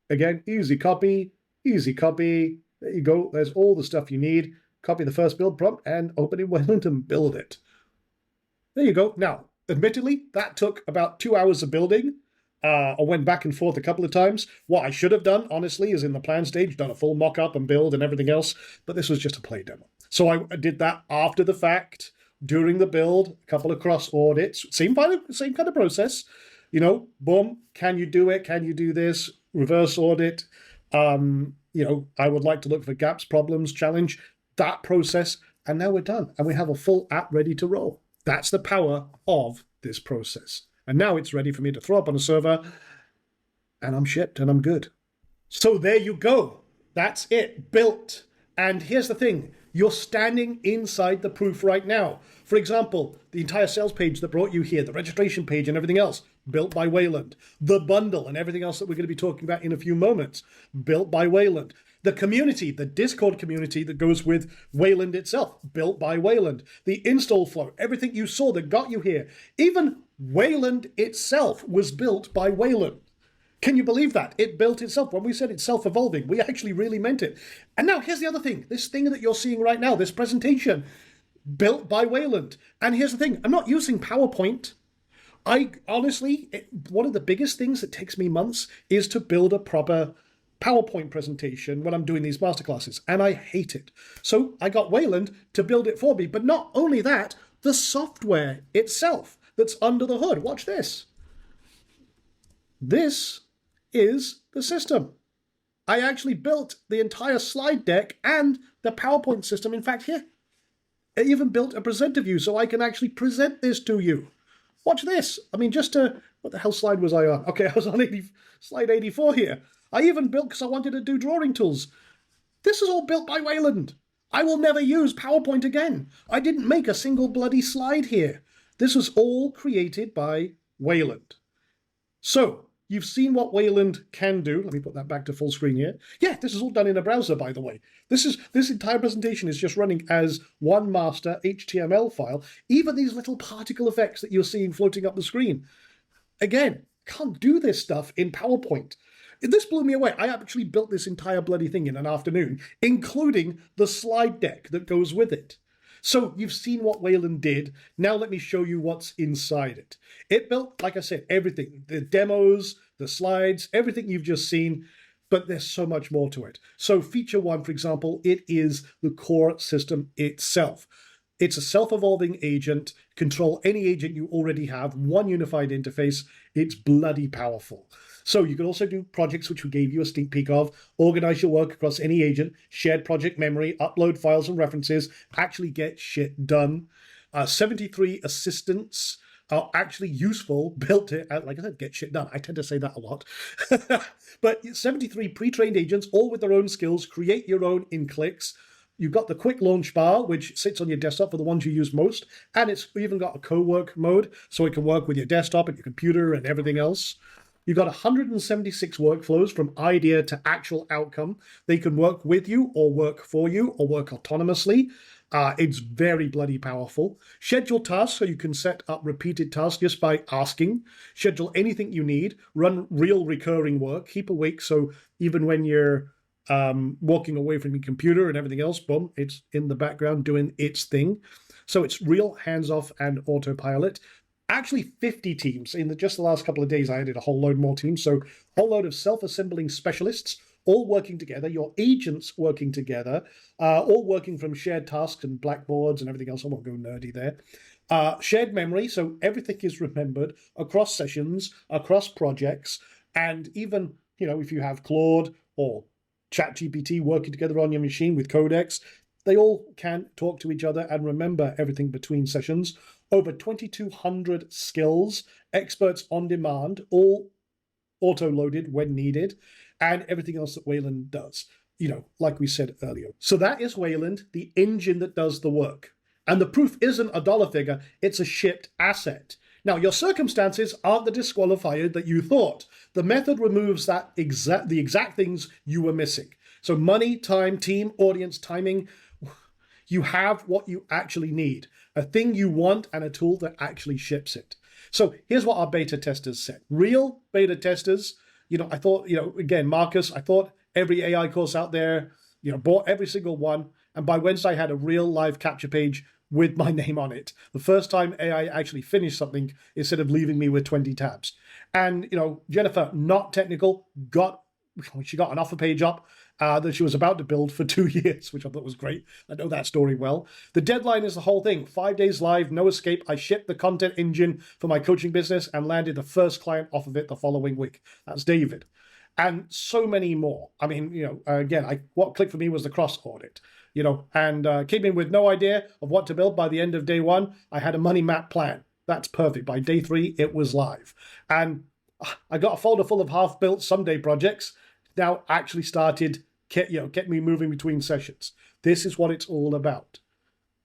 Again, easy copy, easy copy. There you go. There's all the stuff you need. Copy the first build prompt and open in Wayland and build it. There you go. Now, admittedly, that took about 2 hours of building. I went back and forth a couple of times. What I should have done, honestly, is in the plan stage, done a full mock-up and build and everything else. But this was just a play demo. So I did that after the fact. During the build, a couple of cross audits, same kind of process, you know, boom, can you do it? Can you do this? Reverse audit, you know, I would like to look for gaps, problems, challenge, that process, and now we're done. And we have a full app ready to roll. That's the power of this process. And now it's ready for me to throw up on a server, and I'm shipped and I'm good. So there you go. That's it, built. And here's the thing. You're standing inside the proof right now. For example, the entire sales page that brought you here, the registration page and everything else, built by Wayland. The bundle and everything else that we're going to be talking about in a few moments, built by Wayland. The community, the Discord community that goes with Wayland itself, built by Wayland. The install flow, everything you saw that got you here. Even Wayland itself was built by Wayland. Can you believe that? It built itself. When we said it's self-evolving, we actually really meant it. And now here's the other thing. This thing that you're seeing right now, this presentation, built by Wayland. And here's the thing. I'm not using PowerPoint. I honestly, one of the biggest things that takes me months is to build a proper PowerPoint presentation when I'm doing these masterclasses, and I hate it. So I got Wayland to build it for me. But not only that, the software itself that's under the hood. Watch this. This is the system. I actually built the entire slide deck and the PowerPoint system. In fact, here, I even built a presenter view so I can actually present this to you. Watch this. I mean, just to, what the hell slide was I on? Okay, I was on slide 84 here. I even built, because I wanted to do drawing tools. This is all built by Wayland. I will never use PowerPoint again. I didn't make a single bloody slide here. This was all created by Wayland. So, you've seen what Wayland can do. Let me put that back to full screen here. Yeah, this is all done in a browser, by the way. This entire presentation is just running as one master HTML file. Even these little particle effects that you're seeing floating up the screen. Again, can't do this stuff in PowerPoint. This blew me away. I actually built this entire bloody thing in an afternoon, including the slide deck that goes with it. So you've seen what Wayland did. Now let me show you what's inside it. It built, like I said, everything. The demos, the slides, everything you've just seen, but there's so much more to it. So feature one, for example, it is the core system itself. It's a self-evolving agent. Control any agent you already have, one unified interface. It's bloody powerful. So you can also do projects, which we gave you a sneak peek of, organize your work across any agent, shared project memory, upload files and references, actually get shit done. 73 assistants are actually useful, built it, like I said, get shit done. I tend to say that a lot. But 73 pre-trained agents, all with their own skills, create your own in clicks. You've got the quick launch bar, which sits on your desktop for the ones you use most. And it's even got a co-work mode, so it can work with your desktop and your computer and everything else. You've got 176 workflows from idea to actual outcome. They can work with you or work for you or work autonomously. It's very bloody powerful. Schedule tasks, so you can set up repeated tasks just by asking. Schedule anything you need. Run real recurring work. Keep awake, so even when you're walking away from your computer and everything else, boom, it's in the background doing its thing. So it's real hands-off and autopilot. Actually 50 teams. In just the last couple of days, I added a whole load more teams. So a whole load of self-assembling specialists, all working together, your agents working together, all working from shared tasks and blackboards and everything else. I won't go nerdy there. Shared memory, so everything is remembered across sessions, across projects, and even, if you have Claude or ChatGPT working together on your machine with Codex, they all can talk to each other and remember everything between sessions. Over 2,200 skills, experts on demand, all auto-loaded when needed, and everything else that Wayland does, like we said earlier. So that is Wayland, the engine that does the work. And the proof isn't a dollar figure, it's a shipped asset. Now, your circumstances aren't the disqualifier that you thought. The method removes the exact things you were missing. So money, time, team, audience, timing. You have what you actually need, a thing you want and a tool that actually ships it. So here's what our beta testers said. Real beta testers, I thought, again, Marcus, I thought every AI course out there, bought every single one. And by Wednesday, I had a real live capture page with my name on it. The first time AI actually finished something instead of leaving me with 20 tabs. And, Jennifer, not technical, she got an offer page up that she was about to build for 2 years, which I thought was great. I know that story well. The deadline is the whole thing. 5 days live, no escape. I shipped the content engine for my coaching business and landed the first client off of it the following week. That's David. And so many more. I mean, again, what clicked for me was the cross audit, and came in with no idea of what to build. By the end of day one, I had a money map plan. That's perfect. By day 3, it was live. And I got a folder full of half-built someday projects. Now actually started, get me moving between sessions. This is what it's all about.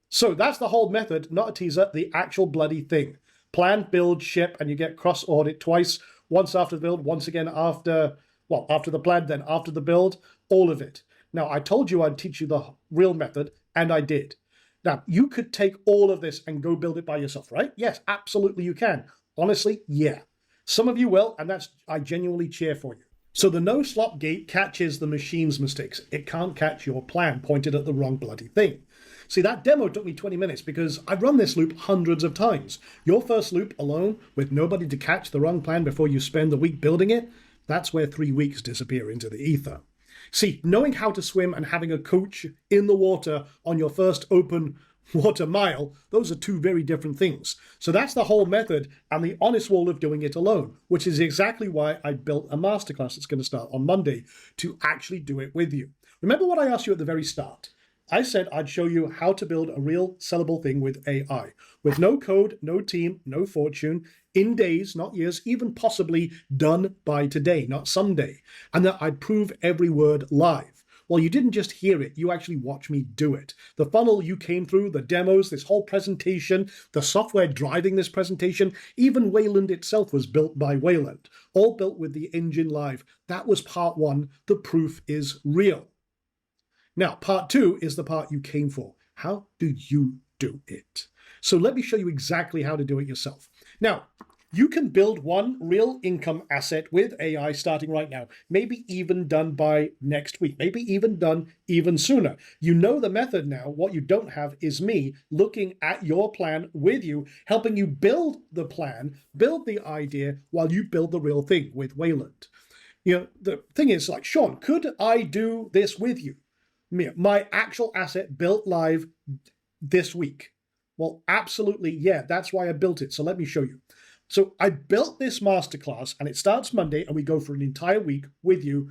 So that's the whole method, not a teaser, the actual bloody thing. Plan, build, ship, and you get cross audit twice. Once after the build, once again after the plan, then after the build, all of it. Now, I told you I'd teach you the real method, and I did. Now, you could take all of this and go build it by yourself, right? Yes, absolutely you can. Honestly, yeah. Some of you will, and I genuinely cheer for you. So the no slop gate catches the machine's mistakes. It can't catch your plan pointed at the wrong bloody thing. See, that demo took me 20 minutes because I've run this loop hundreds of times. Your first loop alone, with nobody to catch the wrong plan before you spend the week building it, that's where 3 weeks disappear into the ether. See, knowing how to swim and having a coach in the water on your first open water mile, those are two very different things. So that's the whole method and the honest wall of doing it alone, which is exactly why I built a masterclass that's going to start on Monday to actually do it with you. Remember what I asked you at the very start? I said I'd show you how to build a real sellable thing with AI, with no code, no team, no fortune, in days, not years, even possibly done by today, not someday, and that I'd prove every word live. Well, you didn't just hear it, you actually watched me do it. The funnel you came through, the demos, this whole presentation, the software driving this presentation, even Wayland itself was built by Wayland, all built with the engine live. That was part one. The proof is real. Now, part two is the part you came for. How do you do it? So let me show you exactly how to do it yourself. Now, you can build one real income asset with AI starting right now, maybe even done by next week, maybe even done even sooner. You know the method now. What you don't have is me looking at your plan with you, helping you build the plan, build the idea while you build the real thing with Wayland. You know, the thing is, like, Sean, could I do this with you? My actual asset built live this week. Well, absolutely, yeah, that's why I built it. So let me show you. So I built this masterclass and it starts Monday and we go for an entire week with you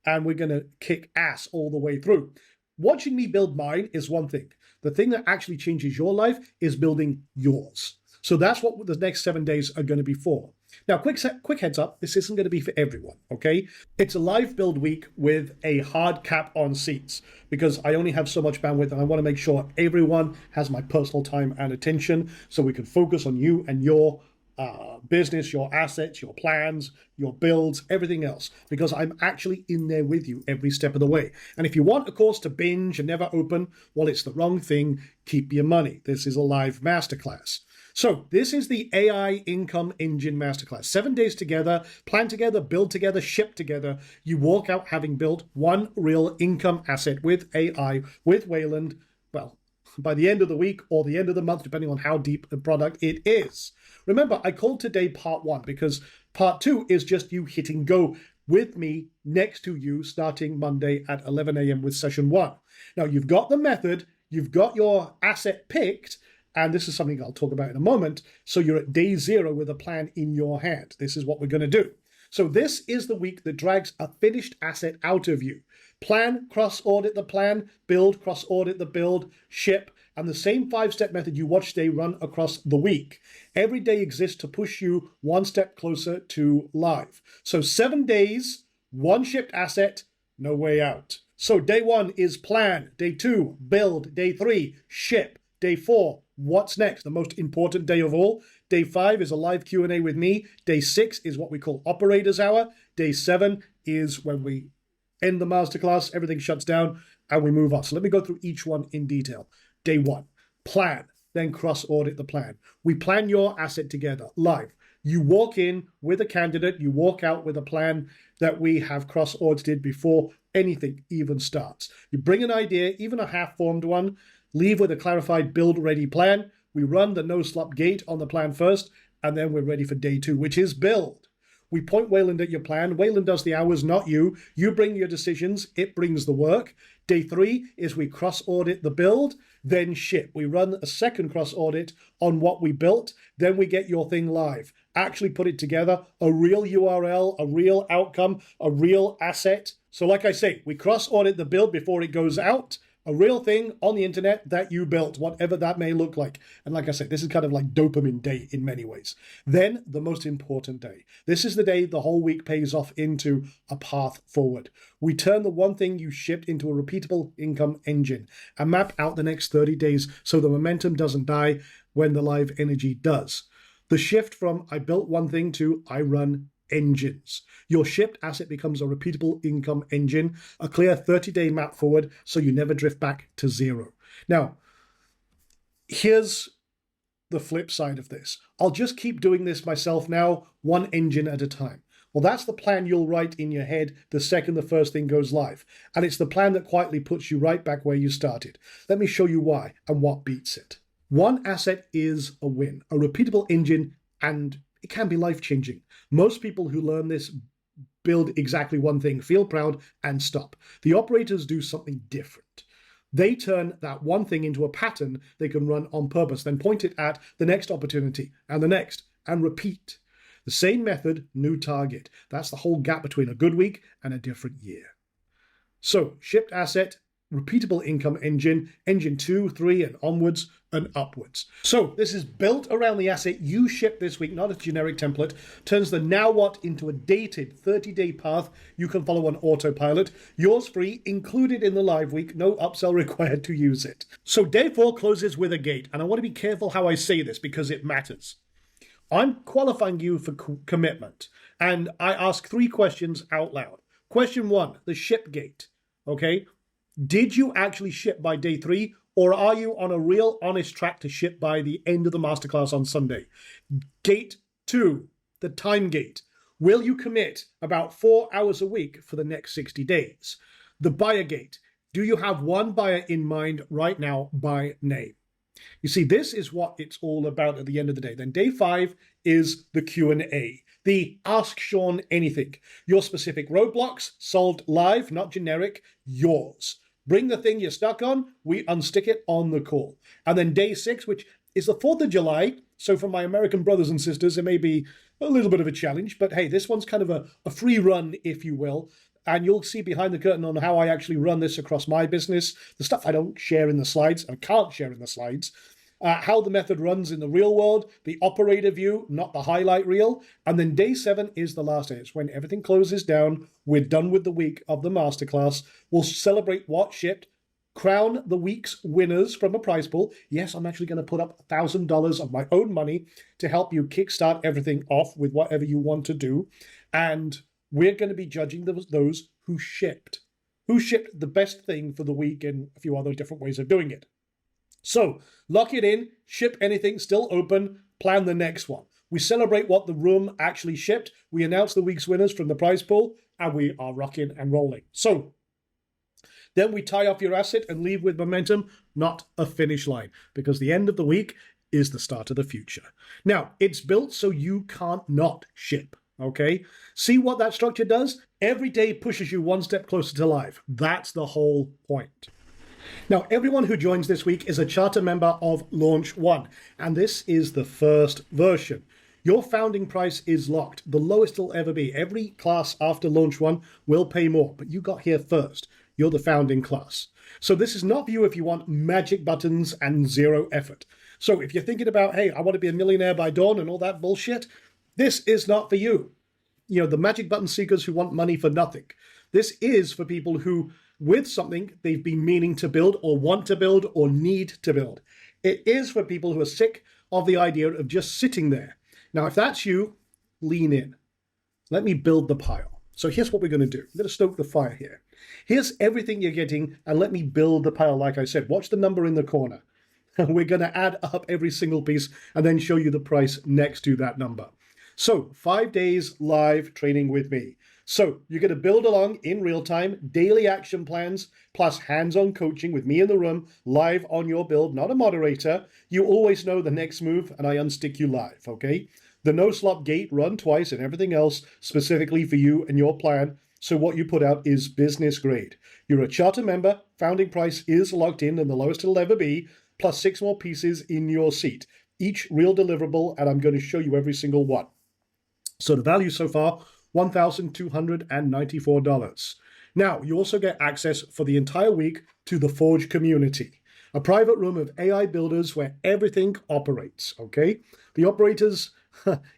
and we're going to kick ass all the way through. Watching me build mine is one thing. The thing that actually changes your life is building yours. So that's what the next 7 days are going to be for. Now, quick heads up, this isn't going to be for everyone, okay? It's a live build week with a hard cap on seats because I only have so much bandwidth and I want to make sure everyone has my personal time and attention so we can focus on you and your business, your assets, your plans, your builds, everything else, because I'm actually in there with you every step of the way. And if you want a course to binge and never open, well, it's the wrong thing. Keep your money. This is a live masterclass. So this is the AI Income Engine Masterclass. 7 days together, plan together, build together, ship together. You walk out having built one real income asset with AI, with Wayland, well, by the end of the week or the end of the month, depending on how deep a product it is. Remember, I called today part one because part two is just you hitting go with me next to you starting Monday at 11 a.m. with session one. Now, you've got the method, you've got your asset picked, and this is something I'll talk about in a moment. So you're at day zero with a plan in your hand. This is what we're going to do. So this is the week that drags a finished asset out of you. Plan, cross-audit the plan, build, cross-audit the build, ship, and the same 5-step method you watch today run across the week. Every day exists to push you one step closer to live. So 7 days, one shipped asset, no way out. So day one is plan, day two, build, day three, ship, day four, what's next? The most important day of all. Day 5 is a live Q&A with me. Day 6 is what we call Operator's Hour. Day 7 is when we end the masterclass, everything shuts down, and we move on. So let me go through each one in detail. Day 1, plan, then cross-audit the plan. We plan your asset together, live. You walk in with a candidate, you walk out with a plan that we have cross-audited before anything even starts. You bring an idea, even a half-formed one, leave with a clarified build-ready plan. We run the no-slop gate on the plan first, and then we're ready for day 2, which is build. We point Wayland at your plan. Wayland does the hours, not you. You bring your decisions. It brings the work. Day 3 is we cross-audit the build, then ship. We run a second cross-audit on what we built. Then we get your thing live. Actually put it together, a real URL, a real outcome, a real asset. So like I say, we cross-audit the build before it goes out. A real thing on the internet that you built, whatever that may look like. And like I said, this is kind of like dopamine day in many ways. Then the most important day. This is the day the whole week pays off into a path forward. We turn the one thing you shipped into a repeatable income engine and map out the next 30 days so the momentum doesn't die when the live energy does. The shift from I built one thing to I run engines. Your shipped asset becomes a repeatable income engine, a clear 30-day map forward so you never drift back to zero. Now, here's the flip side of this. I'll just keep doing this myself now, one engine at a time. Well, that's the plan you'll write in your head the second the first thing goes live. And it's the plan that quietly puts you right back where you started. Let me show you why and what beats it. One asset is a win, a repeatable engine, and it can be life-changing. Most people who learn this build exactly one thing, feel proud, and stop. The operators do something different. They turn that one thing into a pattern they can run on purpose, then point it at the next opportunity, and the next, and repeat. The same method, new target. That's the whole gap between a good week and a different year. So, shipped asset, repeatable income engine, engine 2, 3, and onwards and upwards. So this is built around the asset you ship this week, not a generic template, turns the now what into a dated 30-day path you can follow on autopilot. Yours free, included in the live week, no upsell required to use it. So day 4 closes with a gate, and I want to be careful how I say this because it matters. I'm qualifying you for commitment, and I ask 3 questions out loud. Question 1, the ship gate, okay? Did you actually ship by day 3, or are you on a real honest track to ship by the end of the masterclass on Sunday? Gate 2, the time gate. Will you commit about 4 hours a week for the next 60 days? The buyer gate. Do you have one buyer in mind right now by name? You see, this is what it's all about at the end of the day. Then day 5 is the Q&A, the Ask Sean Anything. Your specific roadblocks solved live, not generic, yours. Bring the thing you're stuck on, we unstick it on the call. And then day 6, which is the 4th of July, so for my American brothers and sisters, it may be a little bit of a challenge, but hey, this one's kind of a free run, if you will. And you'll see behind the curtain on how I actually run this across my business, the stuff I don't share in the slides, and can't share in the slides, how the method runs in the real world, the operator view, not the highlight reel. And then day 7 is the last day. It's when everything closes down. We're done with the week of the masterclass. We'll celebrate what shipped, crown the week's winners from a prize pool. Yes, I'm actually going to put up $1,000 of my own money to help you kickstart everything off with whatever you want to do. And we're going to be judging those who shipped the best thing for the week and a few other different ways of doing it. So lock it in, ship anything, still open, plan the next one. We celebrate what the room actually shipped. We announce the week's winners from the prize pool, and we are rocking and rolling. So then we tie off your asset and leave with momentum, not a finish line, because the end of the week is the start of the future. Now, it's built so you can't not ship. Okay, see what that structure does? Every day pushes you one step closer to live. That's the whole point. Now, everyone who joins this week is a charter member of Launch One, and this is the first version. Your founding price is locked, the lowest it'll ever be. Every class after Launch One will pay more, but you got here first. You're the founding class. So this is not for you if you want magic buttons and zero effort. So if you're thinking about, hey, I want to be a millionaire by dawn and all that bullshit, this is not for you. You know, the magic button seekers who want money for nothing. This is for people who, with something they've been meaning to build or want to build or need to build. It is for people who are sick of the idea of just sitting there. Now, if that's you, lean in. Let me build the pile. So here's what we're going to do. I'm going to stoke the fire here. Here's everything you're getting, and let me build the pile like I said. Watch the number in the corner. We're going to add up every single piece and then show you the price next to that number. So 5 days live training with me. So you're going to build along in real time, daily action plans, plus hands-on coaching with me in the room, live on your build, not a moderator. You always know the next move, and I unstick you live, okay? The no-slop gate, run twice, and everything else specifically for you and your plan. So what you put out is business grade. You're a charter member, founding price is locked in and the lowest it'll ever be, plus 6 more pieces in your seat. Each real deliverable, and I'm going to show you every single one. So the value so far, $1,294. Now, you also get access for the entire week to the Forge community, a private room of AI builders where everything operates, okay? The operators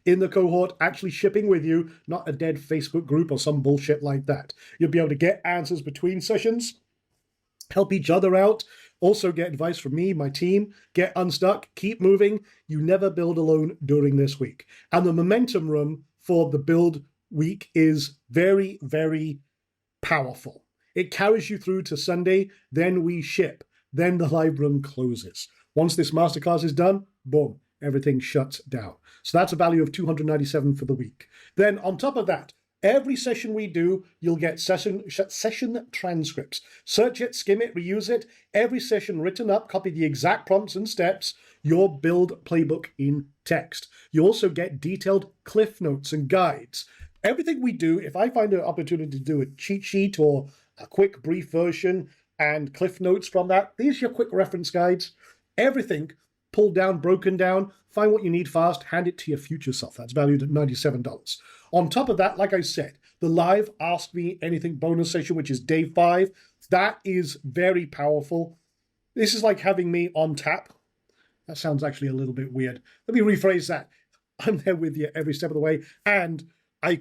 in the cohort actually shipping with you, not a dead Facebook group or some bullshit like that. You'll be able to get answers between sessions, help each other out, also get advice from me, my team, get unstuck, keep moving. You never build alone during this week. And the momentum room for the build week is very, very powerful. It carries you through to Sunday, then we ship, then the live room closes. Once this masterclass is done, boom, everything shuts down. So that's a value of $297 for the week. Then on top of that, Every session we do, you'll get session transcripts. Search it, skim it, reuse it. Every session written up, copy the exact prompts and steps, your build playbook in text. You also get detailed cliff notes and guides. Everything we do, if I find an opportunity to do a cheat sheet or a quick brief version and cliff notes from that, these are your quick reference guides. Everything pulled down, broken down, find what you need fast, hand it to your future self. That's valued at $97. On top of that, like I said, the live Ask Me Anything bonus session, which is day 5, that is very powerful. This is like having me on tap. That sounds actually a little bit weird. Let me rephrase that. I'm there with you every step of the way, and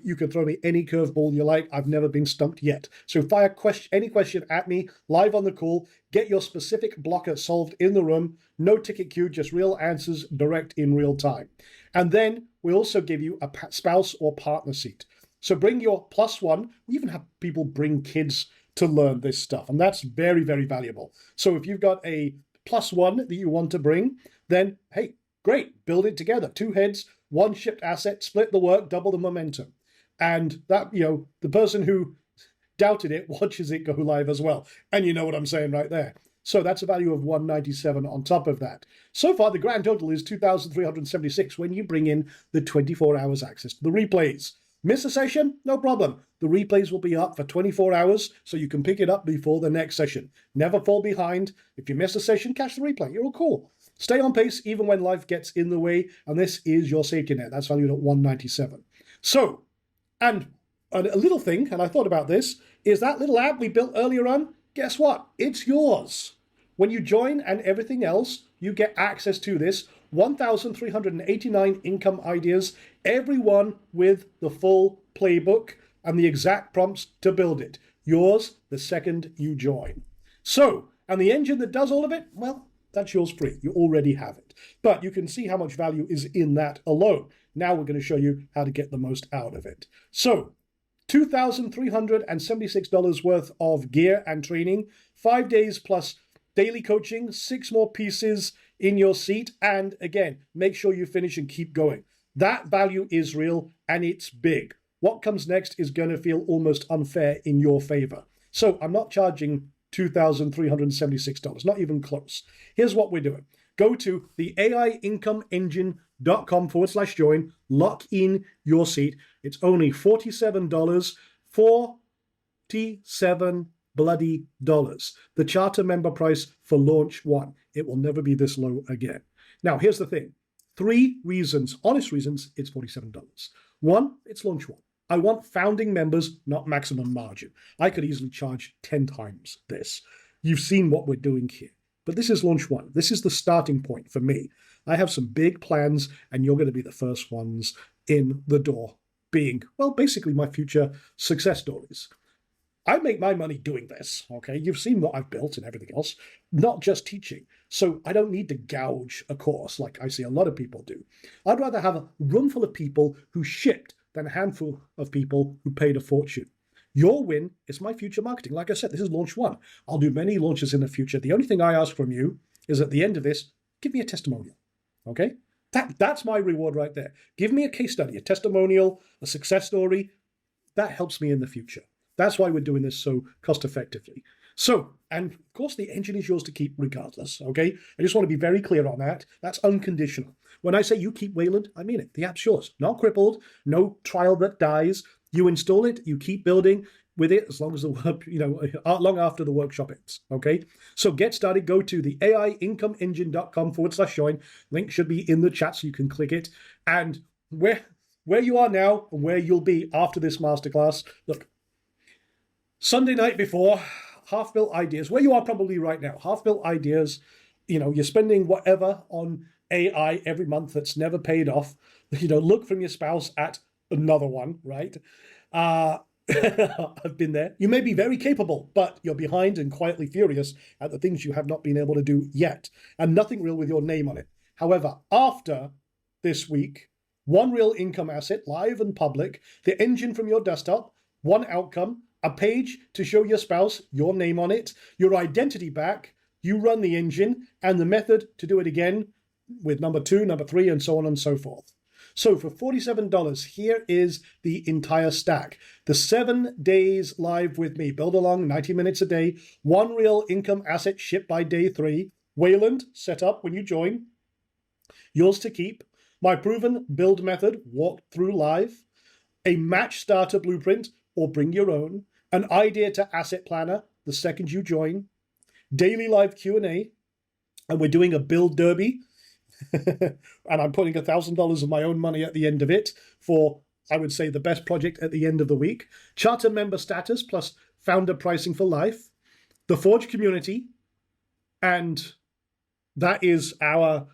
you can throw me any curveball you like. I've never been stumped yet. So fire any question at me live on the call. Get your specific blocker solved in the room. No ticket queue, just real answers direct in real time. And then we also give you a spouse or partner seat. So bring your +1. We even have people bring kids to learn this stuff, and that's very, very valuable. So if you've got a +1 that you want to bring, then hey, great, build it together. 2 heads, 1 shipped asset, split the work, double the momentum. And that, the person who doubted it watches it go live as well. And you know what I'm saying right there. So that's a value of $197 on top of that. So far, the grand total is $2,376 when you bring in the 24 hours access to the replays. Miss a session? No problem. The replays will be up for 24 hours, so you can pick it up before the next session. Never fall behind. If you miss a session, catch the replay. You're all cool. Stay on pace even when life gets in the way, and this is your safety net. That's valued at $197. So, and a little thing, and I thought about this, is that little app we built earlier on, guess what? It's yours. When you join and everything else, you get access to this 1,389 income ideas, every one with the full playbook and the exact prompts to build it. Yours the second you join. So, and the engine that does all of it, well, that's yours free. You already have it. But you can see how much value is in that alone. Now we're going to show you how to get the most out of it. So, $2,376 worth of gear and training, 5 days plus daily coaching, 6 more pieces in your seat. And again, make sure you finish and keep going. That value is real and it's big. What comes next is going to feel almost unfair in your favor. So I'm not charging $2,376, not even close. Here's what we're doing. Go to the AIincomeengine.com/join, lock in your seat. It's only $47, 47 bloody dollars. The charter member price for launch 1. It will never be this low again. Now, here's the thing. 3 reasons, honest reasons, it's $47. 1, it's launch 1. I want founding members, not maximum margin. I could easily charge 10 times this. You've seen what we're doing here. But this is launch 1. This is the starting point for me. I have some big plans, and you're going to be the first ones in the door, being, well, basically my future success stories. I make my money doing this, okay? You've seen what I've built and everything else, not just teaching. So I don't need to gouge a course like I see a lot of people do. I'd rather have a room full of people who shipped than a handful of people who paid a fortune. Your win is my future marketing. Like I said, this is launch 1. I'll do many launches in the future. The only thing I ask from you is at the end of this, give me a testimonial, okay? That's my reward right there. Give me a case study, a testimonial, a success story. That helps me in the future. That's why we're doing this so cost effectively. So, and of course the engine is yours to keep regardless, okay? I just want to be very clear on that. That's unconditional. When I say you keep Wayland, I mean it. The app's yours, not crippled, no trial that dies. You install it, you keep building with it as long as the work, long after the workshop ends, okay? So get started, go to the AIincomeengine.com/join. Link should be in the chat so you can click it. And where you are now and where you'll be after this masterclass, look, Sunday night before, half-built ideas, where you are probably right now, half-built ideas, you're spending whatever on AI every month that's never paid off. Look from your spouse at another one, right? I've been there. You may be very capable, but you're behind and quietly furious at the things you have not been able to do yet, and nothing real with your name on it. However, after this week, 1 real income asset, live and public, the engine from your desktop, 1 outcome, a page to show your spouse your name on it, your identity back, you run the engine, and the method to do it again with number 2, number 3, and so on and so forth. So for $47, here is the entire stack. The 7 days live with me, build along, 90 minutes a day, one real income asset shipped by day 3, Wayland set up when you join, yours to keep, my proven build method walked through live, a match starter blueprint or bring your own, an idea to asset planner the second you join, daily live Q&A, and we're doing a build derby. And I'm putting $1,000 of my own money at the end of it for, I would say, the best project at the end of the week. Charter member status plus founder pricing for life. The Forge community, and that is our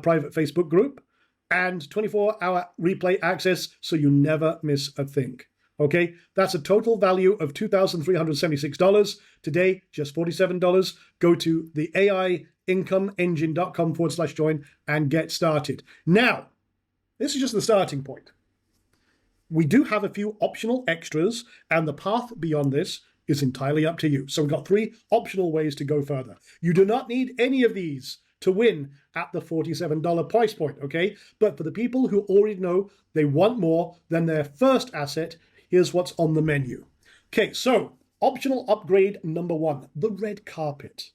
private Facebook group. And 24-hour replay access so you never miss a thing. Okay, that's a total value of $2,376. Today, just $47. Go to the AIincomeengine.com/join and get started. Now, this is just the starting point. We do have a few optional extras, and the path beyond this is entirely up to you. So we've got 3 optional ways to go further. You do not need any of these to win at the $47 price point, okay? But for the people who already know they want more than their first asset, here's what's on the menu. Okay, so optional upgrade number 1, the red carpet.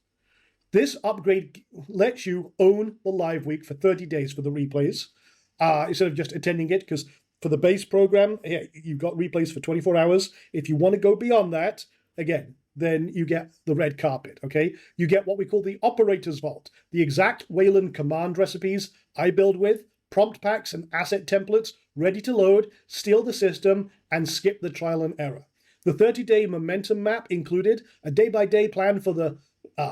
This upgrade lets you own the live week for 30 days for the replays, instead of just attending it, because for the base program, yeah, you've got replays for 24 hours. If you want to go beyond that, again, then you get the red carpet, okay? You get what we call the Operator's Vault, the exact Wayland command recipes I build with, prompt packs and asset templates ready to load, steal the system, and skip the trial and error. The 30-day momentum map included, a day-by-day plan for the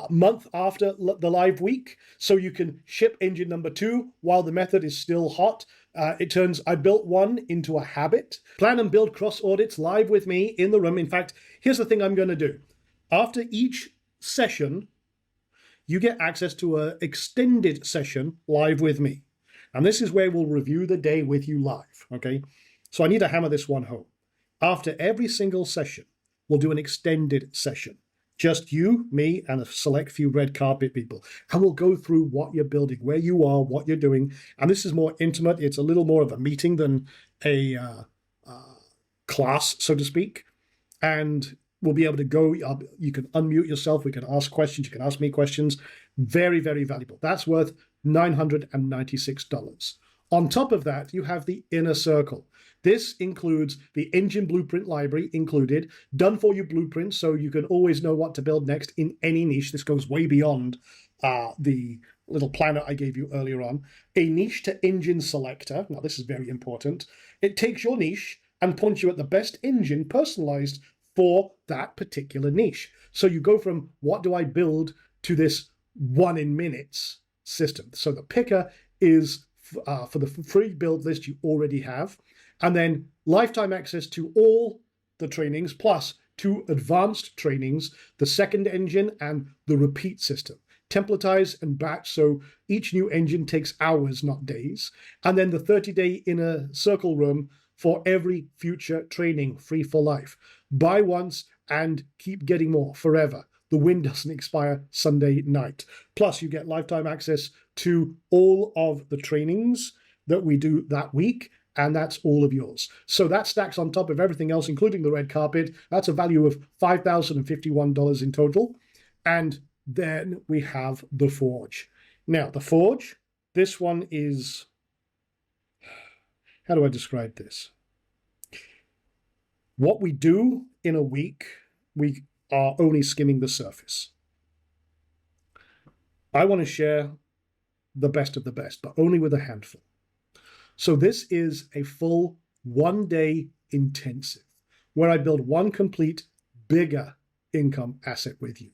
month after the live week, so you can ship engine number 2 while the method is still hot. It turns I built one into a habit. Plan and build cross audits live with me in the room. In fact, here's the thing I'm going to do. After each session, you get access to an extended session live with me. And this is where we'll review the day with you live, okay? So I need to hammer this one home. After every single session, we'll do an extended session. Just you, me, and a select few red carpet people. And we'll go through what you're building, where you are, what you're doing. And this is more intimate. It's a little more of a meeting than a class, so to speak. And we'll be able to go, you can unmute yourself, we can ask questions, you can ask me questions. Very, very valuable. That's worth $996. On top of that, you have the inner circle. This includes the engine blueprint library included, done for you blueprints, so you can always know what to build next in any niche. This goes way beyond the little planner I gave you earlier on. A niche to engine selector. Now, this is very important. It takes your niche and points you at the best engine personalized for that particular niche. So you go from what do I build to this 1 in minutes system. So the picker is for the free build list you already have, and then lifetime access to all the trainings plus 2 advanced trainings, the second engine and the repeat system. Templatize and batch, so each new engine takes hours, not days. And then the 30-day inner circle room for every future training, free for life. Buy once and keep getting more forever. The win doesn't expire Sunday night. Plus, you get lifetime access to all of the trainings that we do that week, and that's all of yours. So that stacks on top of everything else, including the red carpet. That's a value of $5,051 in total. And then we have the Forge. Now, the Forge, this one is, how do I describe this? What we do in a week, we are only skimming the surface. I want to share the best of the best, but only with a handful. So this is a full 1-day intensive where I build one complete bigger income asset with you.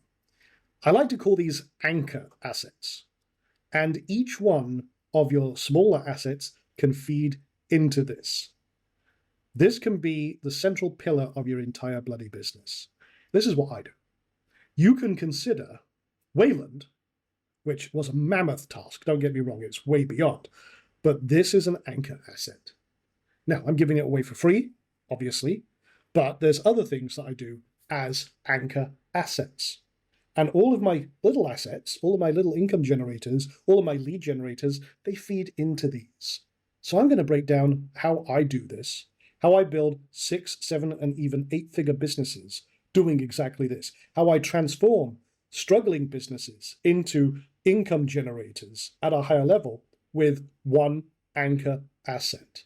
I like to call these anchor assets, and each one of your smaller assets can feed into this. This can be the central pillar of your entire bloody business. This is what I do. You can consider Wayland, which was a mammoth task. Don't get me wrong, it's way beyond. But this is an anchor asset. Now, I'm giving it away for free, obviously, but there's other things that I do as anchor assets. And all of my little assets, all of my little income generators, all of my lead generators, they feed into these. So I'm going to break down how I do this, how I build 6, 7, and even 8-figure businesses doing exactly this, how I transform struggling businesses into income generators at a higher level with one anchor asset.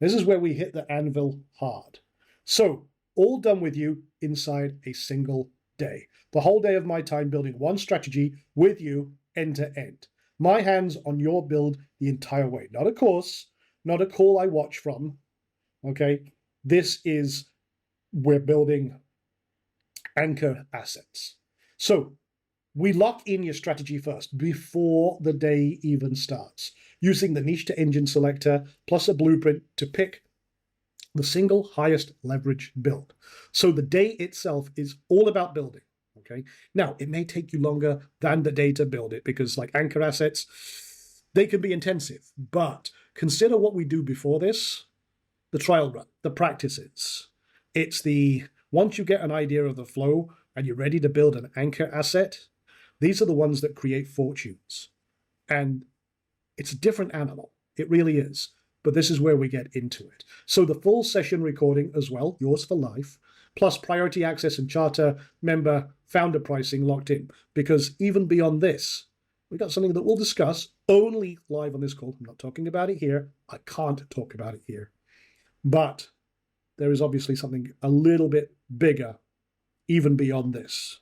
This is where we hit the anvil hard. So, all done with you inside a single day. The whole day of my time building one strategy with you end to end. My hands on your build the entire way. Not a course, not a call I watch from. Okay, this is, we're building anchor assets. So we lock in your strategy first before the day even starts, using the niche to engine selector plus a blueprint to pick the single highest leverage build. So the day itself is all about building. Okay. Now, it may take you longer than the day to build it because, like anchor assets, they can be intensive. But consider what we do before this: the trial run, the practices. It's the once you get an idea of the flow and you're ready to build an anchor asset, these are the ones that create fortunes. And it's a different animal. It really is. But this is where we get into it. So the full session recording as well, yours for life, plus priority access and charter member founder pricing locked in. Because even beyond this, we got something that we'll discuss only live on this call. I'm not talking about it here. I can't talk about it here. But there is obviously something a little bit bigger even beyond this.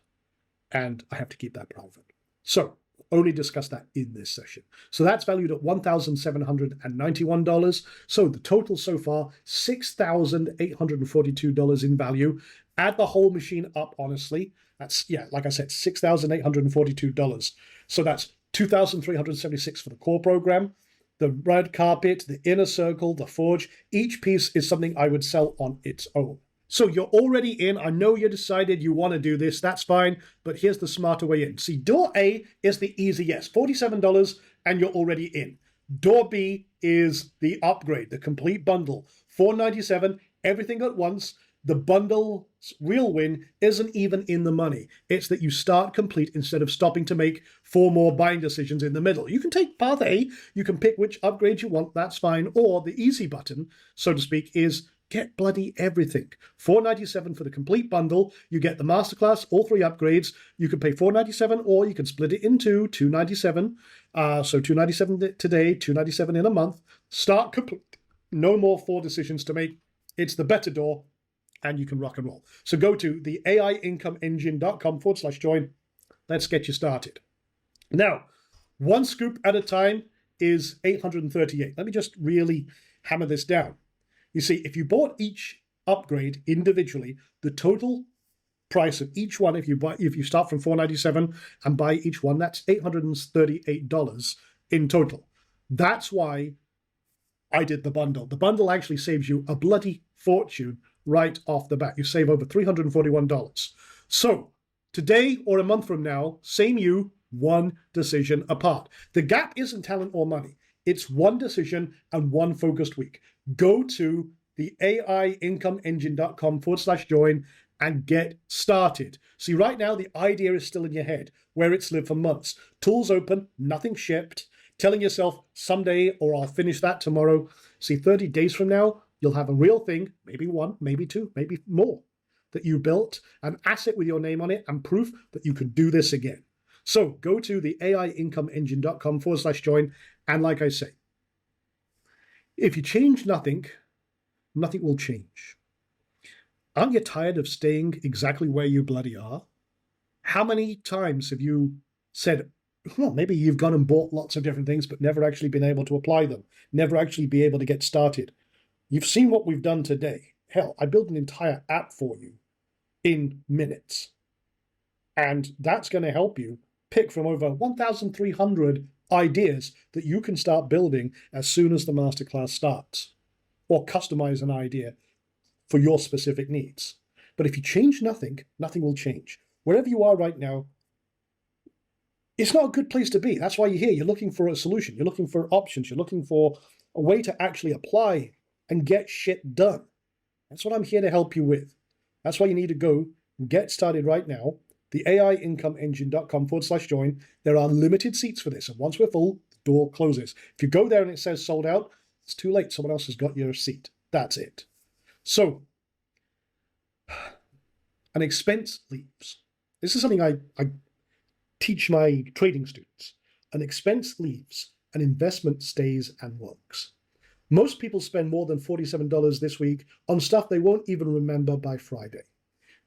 And I have to keep that private. So only discuss that in this session. So that's valued at $1,791. So the total so far, $6,842 in value. Add the whole machine up, honestly. That's, yeah, like I said, $6,842. So that's $2,376 for the core program. The red carpet, the inner circle, the forge, each piece is something I would sell on its own. So you're already in. I know you decided you want to do this. That's fine. But here's the smarter way in. See, door A is the easy yes, $47, and you're already in. Door B is the upgrade, the complete bundle, $497, everything at once. The bundle's real win isn't even in the money. It's that you start complete instead of stopping to make 4 more buying decisions in the middle. You can take path A, you can pick which upgrade you want, that's fine. Or the easy button, so to speak, is get bloody everything. $497 for the complete bundle. You get the masterclass, all 3 upgrades. You can pay $497, or you can split it into $297. So $297 today, $297 in a month. Start complete. No more 4 decisions to make. It's the better door, and you can rock and roll. So go to the aiincomeengine.com/join. Let's get you started. Now, one scoop at a time is $838. Let me just really hammer this down. You see, if you bought each upgrade individually, the total price of each one, if you start from $497 and buy each one, that's $838 in total. That's why I did the bundle. The bundle actually saves you a bloody fortune right off the bat. You save over $341. So today or a month from now, same you, one decision apart. The gap isn't talent or money. It's one decision and one focused week. Go to the aiincomeengine.com/join and get started. See, right now, the idea is still in your head, where it's lived for months. Tools open, nothing shipped, telling yourself someday, or I'll finish that tomorrow. See, 30 days from now, you'll have a real thing, maybe 1, maybe 2, maybe more, that you built, an asset with your name on it, and proof that you can do this again. So go to the aiincomeengine.com/join. And like I say, if you change nothing, nothing will change. Aren't you tired of staying exactly where you bloody are? How many times have you said, well, maybe you've gone and bought lots of different things, but never actually been able to apply them, never actually be able to get started? You've seen what we've done today. Hell, I built an entire app for you in minutes. And that's going to help you pick from over 1,300 ideas that you can start building as soon as the masterclass starts, or customize an idea for your specific needs. But if you change nothing, nothing will change. Wherever you are right now, it's not a good place to be. That's why you're here. You're looking for a solution. You're looking for options. You're looking for a way to actually apply and get shit done. That's what I'm here to help you with. That's why you need to go and get started right now. The aiincomeengine.com/join. There are limited seats for this, and once we're full, the door closes. If you go there and it says sold out, It's too late. Someone else has got your seat. That's it. So, an expense leaves. This is something I teach my trading students. An expense leaves, an investment stays and works. Most people spend more than $47 this week on stuff they won't even remember by Friday.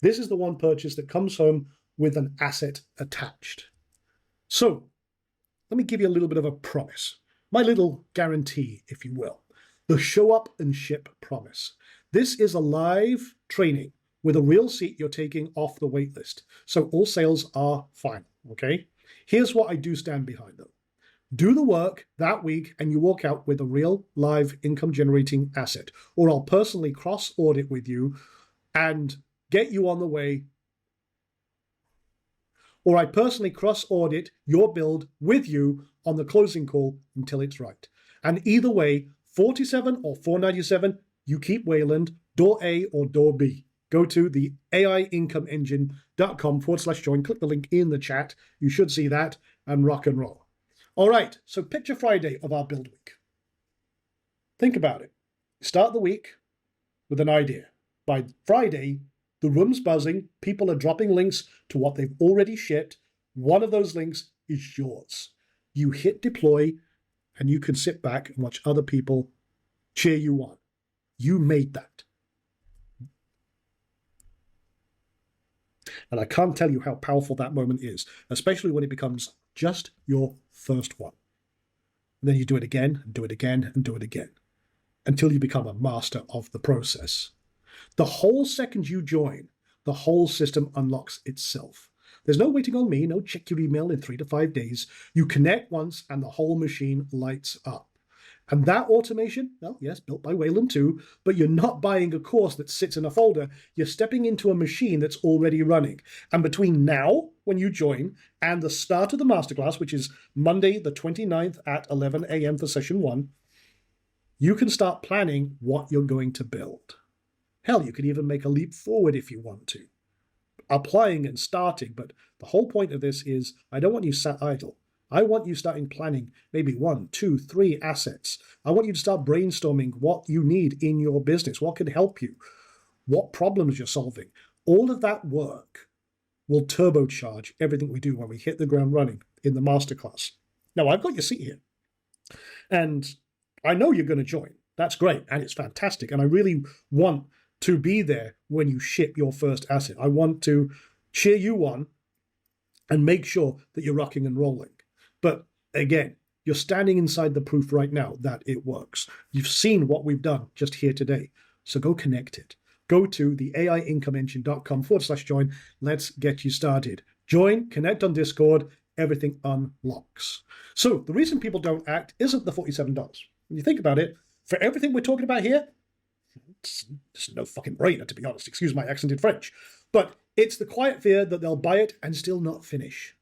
This is the one purchase that comes home with an asset attached. So, let me give you a little bit of a promise. My little guarantee, if you will. The show up and ship promise. This is a live training with a real seat you're taking off the wait list. So all sales are final, okay? Here's what I do stand behind though. Do the work that week and you walk out with a real live income generating asset, or I'll personally cross audit with you and get you on the way, or I personally cross audit your build with you on the closing call until it's right. And either way, 47 or 497, you keep Wayland, door A or door B. Go to the AIincomeengine.com/join, click the link in the chat. You should see that, and rock and roll. All right, so picture Friday of our build week. Think about it. Start the week with an idea. By Friday, the room's buzzing. People are dropping links to what they've already shipped. One of those links is yours. You hit deploy, and you can sit back and watch other people cheer you on. You made that. And I can't tell you how powerful that moment is, especially when it becomes just your first one. And then you do it again, and do it again, and do it again, until you become a master of the process. The whole second you join, the whole system unlocks itself. There's no waiting on me, no check your email in 3 to 5 days. You connect once and the whole machine lights up. And that automation, well, yes, built by Wayland too, but you're not buying a course that sits in a folder. You're stepping into a machine that's already running. And between now, when you join, and the start of the masterclass, which is Monday the 29th at 11 a.m. for session 1, you can start planning what you're going to build. Hell, you could even make a leap forward if you want to. Applying and starting, but the whole point of this is I don't want you sat idle. I want you starting planning maybe 1, 2, 3 assets. I want you to start brainstorming what you need in your business, what can help you, what problems you're solving. All of that work will turbocharge everything we do when we hit the ground running in the masterclass. Now, I've got your seat here, and I know you're going to join. That's great, and it's fantastic, and I really want to be there when you ship your first asset. I want to cheer you on and make sure that you're rocking and rolling. But again, you're standing inside the proof right now that it works. You've seen what we've done just here today. So go connect it. Go to the AIincomeengine.com/join. Let's get you started. Join, connect on Discord, everything unlocks. So the reason people don't act isn't the $47. When you think about it, for everything we're talking about here, it's no fucking brainer, to be honest. Excuse my accented French. But it's the quiet fear that they'll buy it and still not finish.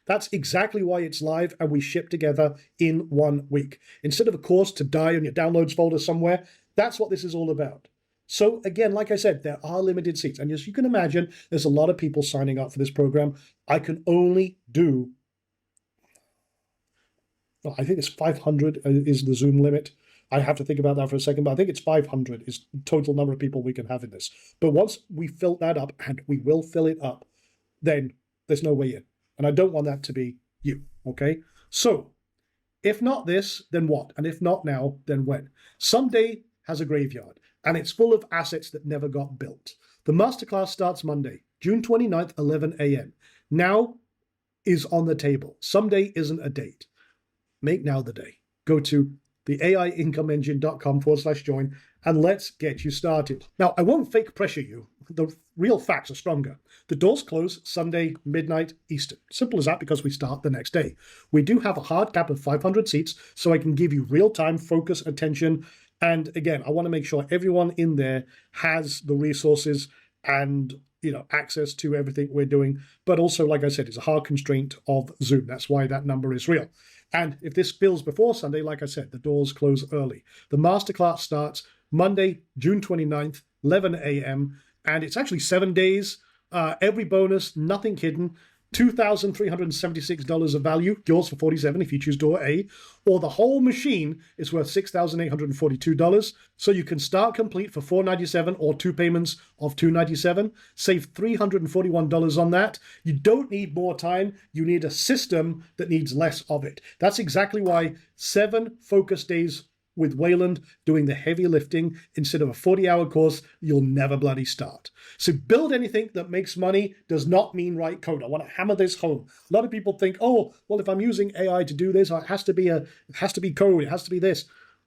That's exactly why it's live and we ship together in 1 week. Instead of a course to die on your downloads folder somewhere, that's what this is all about. So again, like I said, there are limited seats. And as you can imagine, there's a lot of people signing up for this program. I can only do, well, I think it's 500 is the Zoom limit. I have to think about that for a second, but I think it's 500 is the total number of people we can have in this. But once we fill that up, and we will fill it up, then there's no way in. And I don't want that to be you, okay? So, if not this, then what? And if not now, then when? Someday has a graveyard, and it's full of assets that never got built. The masterclass starts Monday, June 29th, 11 a.m. Now is on the table. Someday isn't a date. Make now the day. Go to the AIincomeengine.com/join, and let's get you started. Now, I won't fake pressure you. The real facts are stronger. The doors close Sunday, midnight Eastern. Simple as that, because we start the next day. We do have a hard cap of 500 seats, so I can give you real-time focus, attention, and again, I want to make sure everyone in there has the resources and access to everything we're doing. But also, like I said, it's a hard constraint of Zoom. That's why that number is real. And if this spills before Sunday, like I said, the doors close early. The masterclass starts Monday, June 29th, 11 a.m., and it's actually 7 days. Every bonus, nothing hidden. $2,376 of value, yours for $47 if you choose door A, or the whole machine is worth $6,842. So you can start complete for $497 or 2 payments of $297, save $341 on that. You don't need more time. You need a system that needs less of it. That's exactly why 7 focus days with Wayland doing the heavy lifting instead of a 40-hour course you'll never bloody start. So build anything that makes money does not mean write code. I want to hammer this home. A lot of people think, oh, well, if I'm using AI to do this, it has to be code, it has to be this.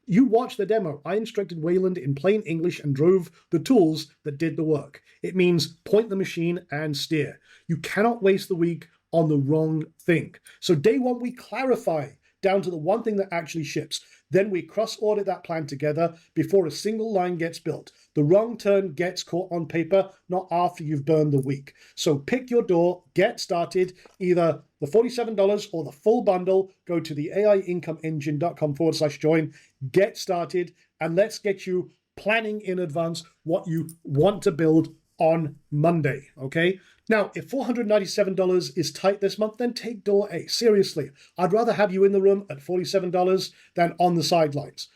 You watch the demo. I instructed Wayland in plain English and drove the tools that did the work. It means point the machine and steer. You cannot waste the week on the wrong thing. So day 1, we clarify down to the one thing that actually ships. Then we cross-audit that plan together before a single line gets built. The wrong turn gets caught on paper, not after you've burned the week. So pick your door, get started, either the $47 or the full bundle. Go to the AIincomeengine.com/join, get started, and let's get you planning in advance what you want to build on Monday, okay? Now, if $497 is tight this month, then take door A. Seriously, I'd rather have you in the room at $47 than on the sidelines.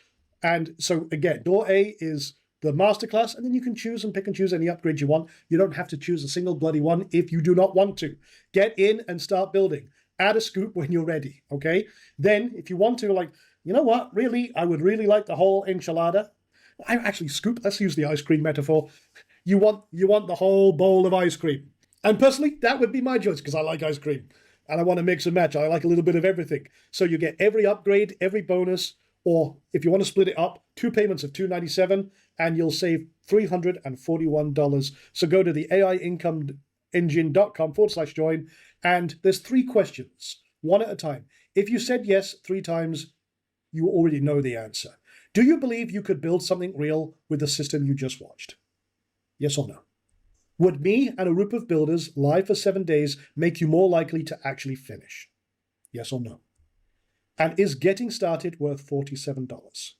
And so again, door A is the masterclass, and then you can choose and pick and choose any upgrade you want. You don't have to choose a single bloody one if you do not want to. Get in and start building. Add a scoop when you're ready, okay? Then, if you want to, like, you know what, really, I would really like the whole enchilada. I actually scoop, let's use the ice cream metaphor. You want the whole bowl of ice cream. And personally, that would be my choice because I like ice cream and I want to mix and match. I like a little bit of everything. So you get every upgrade, every bonus, or if you want to split it up, 2 payments of $297 and you'll save $341. So go to the AIincomeengine.com/join and there's 3 questions, one at a time. If you said yes 3 times, you already know the answer. Do you believe you could build something real with the system you just watched? Yes or no? Would me and a group of builders live for 7 days make you more likely to actually finish? Yes or no? And is getting started worth $47?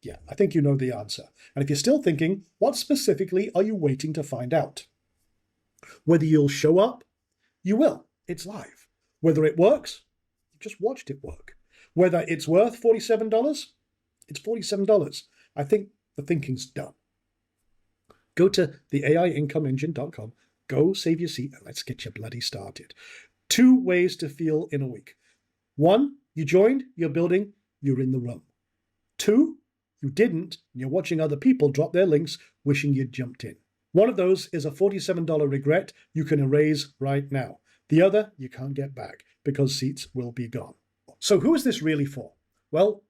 Yeah, I think you know the answer. And if you're still thinking, what specifically are you waiting to find out? Whether you'll show up, you will. It's live. Whether it works, you just watched it work. Whether it's worth $47, it's $47. I think the thinking's done. Go to the AIincomeengine.com, go save your seat, and let's get you bloody started. 2 ways to feel in a week. 1, you joined, you're building, you're in the room. 2, you didn't, and you're watching other people drop their links, wishing you'd jumped in. One of those is a $47 regret you can erase right now. The other, you can't get back because seats will be gone. So who is this really for? Well,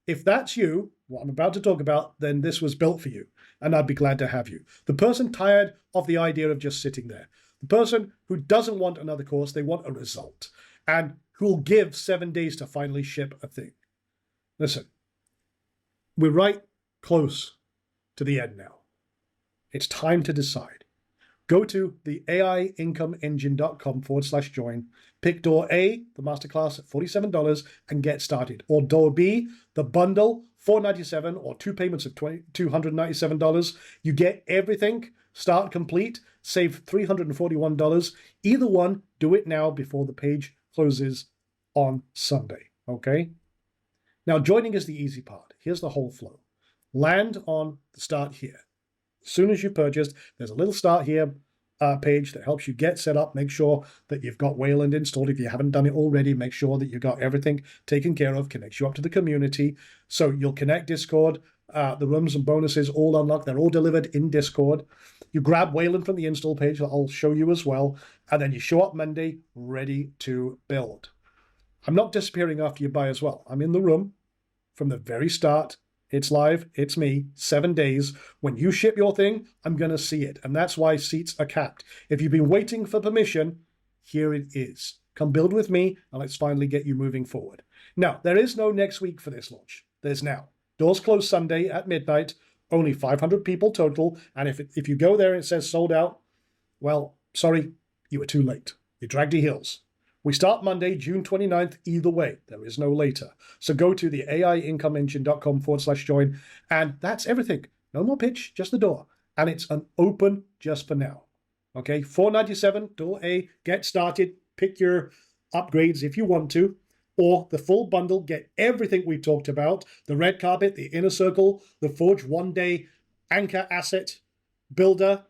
if that's you, what I'm about to talk about, then this was built for you, and I'd be glad to have you. The person tired of the idea of just sitting there. The person who doesn't want another course, they want a result, and who'll give 7 days to finally ship a thing. Listen, we're right close to the end now. It's time to decide. Go to the AIincomeengine.com/join, pick door A, the masterclass at $47, and get started. Or door B, the bundle, $497 or 2 payments of $297. You get everything, start complete, save $341. Either one, do it now before the page closes on Sunday, okay? Now, joining is the easy part. Here's the whole flow. Land on the start here. As soon as you purchased, there's a little start here page that helps you get set up. Make sure that you've got Wayland installed. If you haven't done it already, make sure that you've got everything taken care of, connects you up to the community. So you'll connect Discord, the rooms and bonuses all unlocked. They're all delivered in Discord. You grab Wayland from the install page that I'll show you as well. And then you show up Monday ready to build. I'm not disappearing after you buy as well. I'm in the room from the very start. It's live, it's me, 7 days. When you ship your thing, I'm going to see it. And that's why seats are capped. If you've been waiting for permission, here it is. Come build with me, and let's finally get you moving forward. Now, there is no next week for this launch. There's now. Doors close Sunday at midnight. Only 500 people total. And if you go there and it says sold out, well, sorry, you were too late. You dragged your heels. We start Monday, June 29th, either way. There is no later. So go to the AIincomeengine.com/join, and that's everything. No more pitch, just the door. And it's an open just for now. Okay, $497, door A, get started. pick your upgrades if you want to, or the full bundle, get everything we talked about, the red carpet, the inner circle, the Forge 1-day anchor asset builder.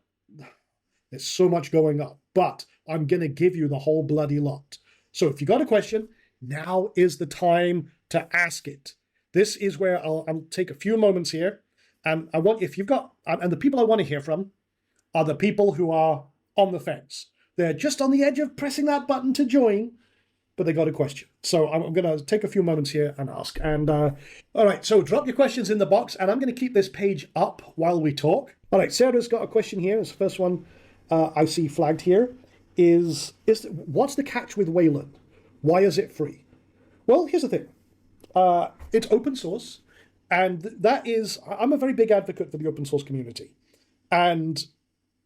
There's so much going on, but I'm going to give you the whole bloody lot. So if you got a question, now is the time to ask it. This is where I'll take a few moments here. And I want, if you've got, and the people I want to hear from are the people who are on the fence. They're just on the edge of pressing that button to join, but they got a question. So I'm going to take a few moments here and ask. And all right, so drop your questions in the box, and I'm going to keep this page up while we talk. All right, Sarah's got a question here. It's the first one I see flagged here. Is what's the catch with Wayland? Why is it free? Well, here's the thing. It's open source, and that is, I'm a very big advocate for the open source community. And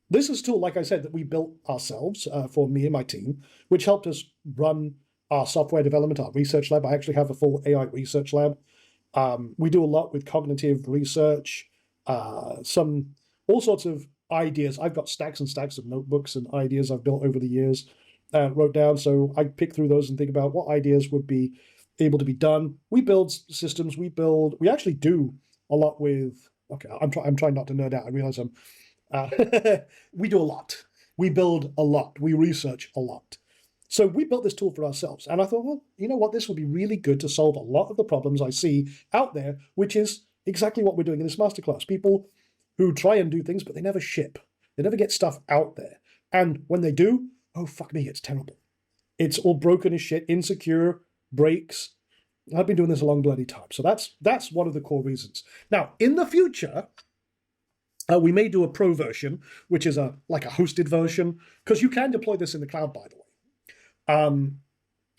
this is a tool, like I said, that we built ourselves for me and my team, which helped us run our software development, our research lab. I actually have a full AI research lab. We do a lot with cognitive research, all sorts of ideas. I've got stacks and stacks of notebooks and ideas I've built over the years, wrote down. So I pick through those and think about what ideas would be able to be done. We build systems. We actually do a lot with, okay, I'm trying not to nerd out. I realize we do a lot. We build a lot. We research a lot. So we built this tool for ourselves. And I thought, well, you know what? This would be really good to solve a lot of the problems I see out there, which is exactly what we're doing in this masterclass. People who try and do things, but they never ship. They never get stuff out there. And when they do, oh, fuck me, it's terrible. It's all broken as shit, insecure, breaks. I've been doing this a long bloody time. So that's one of the core reasons. Now, in the future, we may do a pro version, which is like a hosted version, because you can deploy this in the cloud, by the way.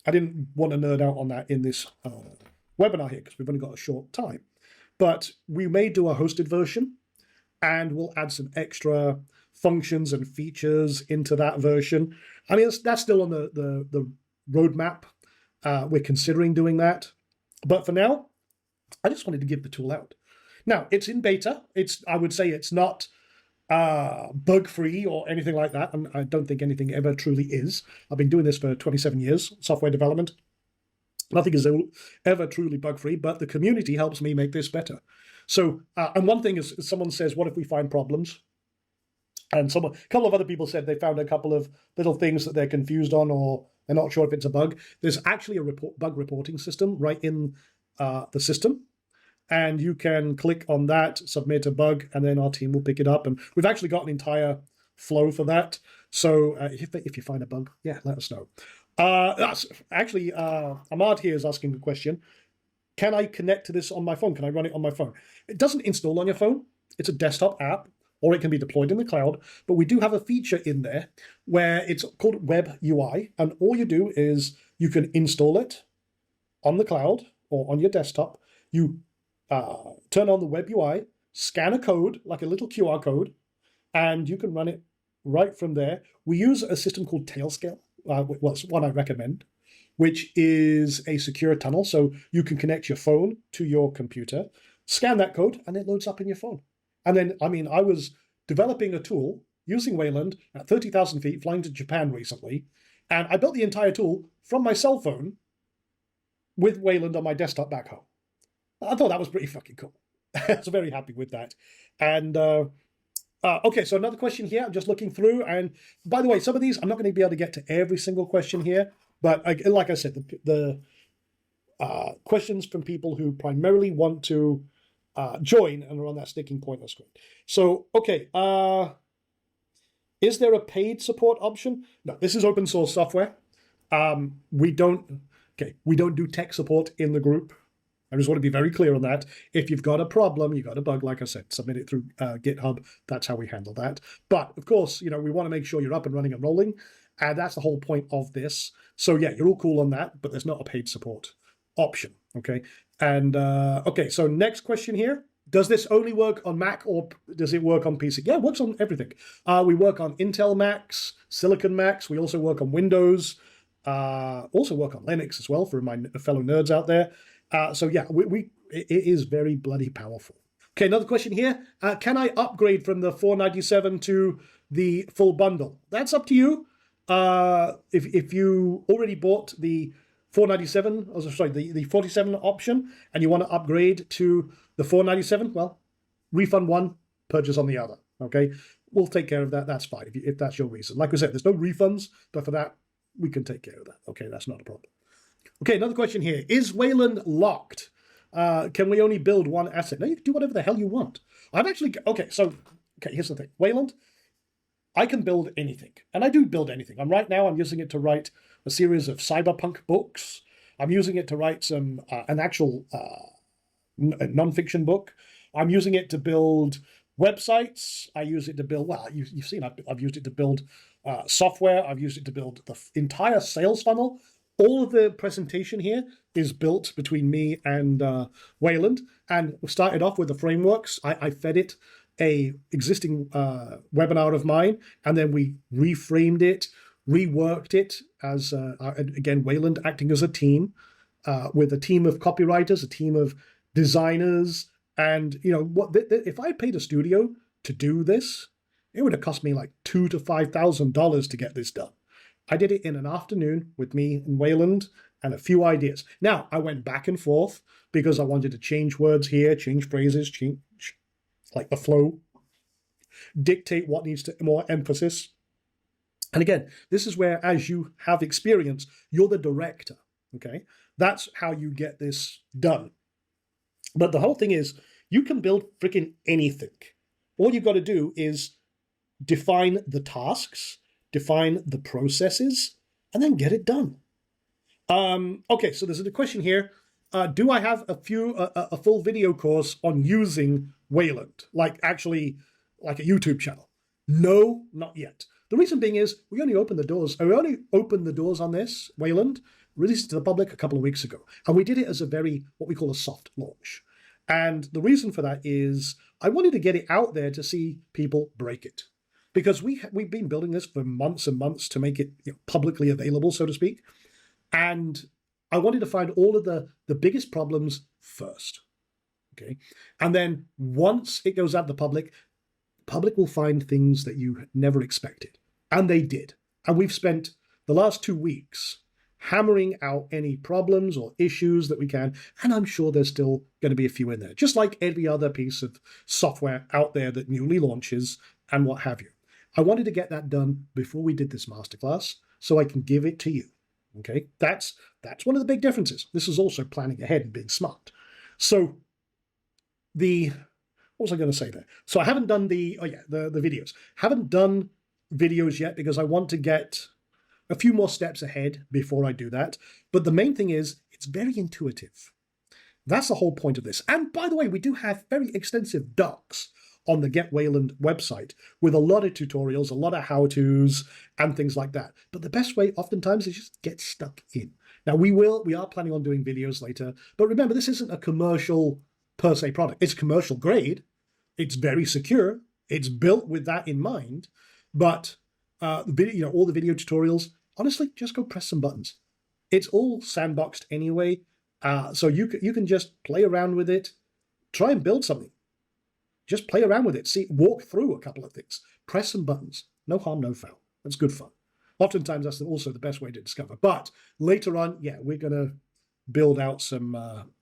I didn't want to nerd out on that in this webinar here because we've only got a short time. But we may do a hosted version, and we'll add some extra functions and features into that version. I mean, that's still on the roadmap. We're considering doing that. But for now, I just wanted to give the tool out. Now, it's in beta. I would say it's not bug-free or anything like that, and I don't think anything ever truly is. I've been doing this for 27 years, software development. Nothing is ever truly bug-free, but the community helps me make this better. So, and one thing is, someone says, what if we find problems? And a couple of other people said they found a couple of little things that they're confused on, or they're not sure if it's a bug. There's actually a bug reporting system right in the system. And you can click on that, submit a bug, and then our team will pick it up. And we've actually got an entire flow for that. So if you find a bug, yeah, let us know. That's actually, Ahmad here is asking a question. Can I connect to this on my phone? Can I run it on my phone? It doesn't install on your phone. It's a desktop app, or it can be deployed in the cloud. But we do have a feature in there where it's called Web UI. And all you do is you can install it on the cloud or on your desktop. You turn on the Web UI, scan a code, like a little QR code, and you can run it right from there. We use a system called Tailscale, it's one I recommend, which is a secure tunnel. So you can connect your phone to your computer, scan that code, and it loads up in your phone. And then, I mean, I was developing a tool using Wayland at 30,000 feet, flying to Japan recently, and I built the entire tool from my cell phone with Wayland on my desktop back home. I thought that was pretty fucking cool. I was very happy with that. And okay, so another question here. I'm just looking through. And by the way, some of these, I'm not going to be able to get to every single question here. But like I said, the questions from people who primarily want to join and are on that sticking point on the screen. So, okay. Is there a paid support option? No, this is open source software. We don't do tech support in the group. I just want to be very clear on that. If you've got a problem, you've got a bug, like I said, submit it through GitHub. That's how we handle that. But of course, we want to make sure you're up and running and rolling. And that's the whole point of this. So yeah, you're all cool on that, but there's not a paid support option. Okay. And okay, so next question here. Does this only work on Mac or does it work on PC? Yeah, it works on everything. We work on Intel Macs, Silicon Macs. We also work on Windows, also work on Linux as well for my fellow nerds out there. So yeah, it is very bloody powerful. Okay, another question here. Can I upgrade from the $497 to the full bundle? That's up to you. If you already bought the 497, oh, sorry, the 47 option, and you want to upgrade to the 497, well, refund one, purchase on the other. Okay, we'll take care of that. That's fine if that's your reason. Like I said, there's no refunds, but for that, we can take care of that. Okay, that's not a problem. Okay, another question here. Is Wayland locked? Can we only build one asset? No, you can do whatever the hell you want. I've actually, okay, here's the thing. Wayland, I can build anything, and I do build anything. Right now, I'm using it to write a series of cyberpunk books. I'm using it to write an actual non-fiction book. I'm using it to build websites. I use it to build, well, you've seen I've used it to build software. I've used it to build the entire sales funnel. All of the presentation here is built between me and Wayland, and we started off with the frameworks. I fed it a existing webinar of mine, and then we reframed it, reworked it as again Wayland acting as a team with a team of copywriters, a team of designers, and you know what? If I paid a studio to do this, it would have cost me like $2,000 to $5,000 to get this done. I did it in an afternoon with me and Wayland and a few ideas. Now, I went back and forth because I wanted to change words here, change phrases, change like the flow, dictate what needs more emphasis. And again, this is where, as you have experience, you're the director, okay? That's how you get this done. But the whole thing is, you can build freaking anything. All you've got to do is define the tasks, define the processes, and then get it done. Okay, so there's a question here. Do I have a full video course on using Wayland, like actually like a YouTube channel? No, not yet. The reason being is we only opened the doors. We only opened the doors on this Wayland, released it to the public a couple of weeks ago, and we did it as a very what we call a soft launch. And the reason for that is I wanted to get it out there to see people break it, because we've been building this for months and months to make it publicly available, so to speak. And I wanted to find all of the biggest problems first, okay? And then once it goes out to the public will find things that you never expected. And they did. And we've spent the last 2 weeks hammering out any problems or issues that we can. And I'm sure there's still going to be a few in there, just like every other piece of software out there that newly launches and what have you. I wanted to get that done before we did this masterclass so I can give it to you. Okay, that's one of the big differences. This is also planning ahead and being smart. So what was I going to say there? So I haven't done the videos. Haven't done videos yet because I want to get a few more steps ahead before I do that. But the main thing is it's very intuitive. That's the whole point of this. And by the way, we do have very extensive docs on the Get Wayland website with a lot of tutorials, a lot of how-tos and things like that. But the best way oftentimes is just get stuck in. Now we are planning on doing videos later, but remember, this isn't a commercial per se product. It's commercial grade. It's very secure. It's built with that in mind. But all the video tutorials, honestly, just go press some buttons. It's all sandboxed anyway. So you can just play around with it, try and build something. Just play around with it. Walk through a couple of things. Press some buttons. No harm, no foul. That's good fun. Oftentimes, that's also the best way to discover. But later on, we're going to build out some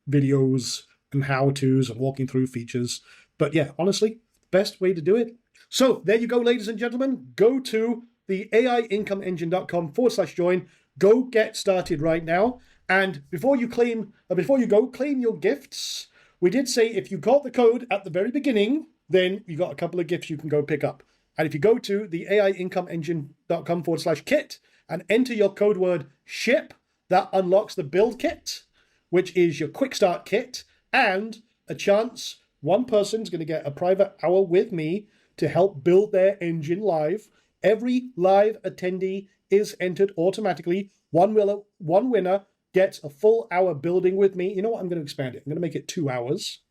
videos and how-tos and walking through features. But honestly, best way to do it. So there you go, ladies and gentlemen. Go to the AIIncomeEngine.com/join. Go get started right now. And before you go, claim your gifts. We did say if you got the code at the very beginning, then you got a couple of gifts you can go pick up. And if you go to the AIIncomeEngine.com/kit and enter your code word SHIP, that unlocks the build kit, which is your quick start kit, and a chance one person's going to get a private hour with me to help build their engine live. Every live attendee is entered automatically. One winner gets a full hour building with me. You know what? I'm going to expand it. I'm going to make it 2 hours,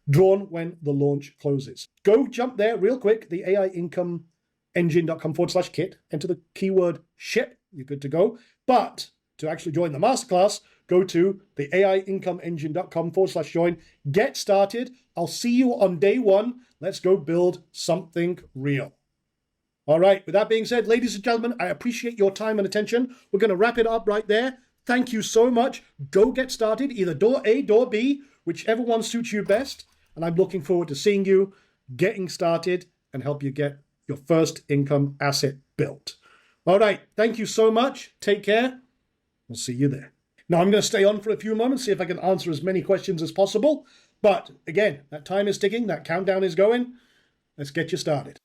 drawn when the launch closes. Go jump there real quick, the AIIncomeEngine.com/kit, enter the keyword SHIP, you're good to go. But to actually join the masterclass, go to the AIIncomeEngine.com/join, get started. I'll see you on day one. Let's go build something real. All right, with that being said, ladies and gentlemen, I appreciate your time and attention. We're going to wrap it up right there. Thank you so much. Go get started, either door A, door B, whichever one suits you best. And I'm looking forward to seeing you getting started and help you get your first income asset built. All right, thank you so much. Take care. We'll see you there. Now, I'm going to stay on for a few moments, see if I can answer as many questions as possible. But again, that time is ticking, that countdown is going. Let's get you started.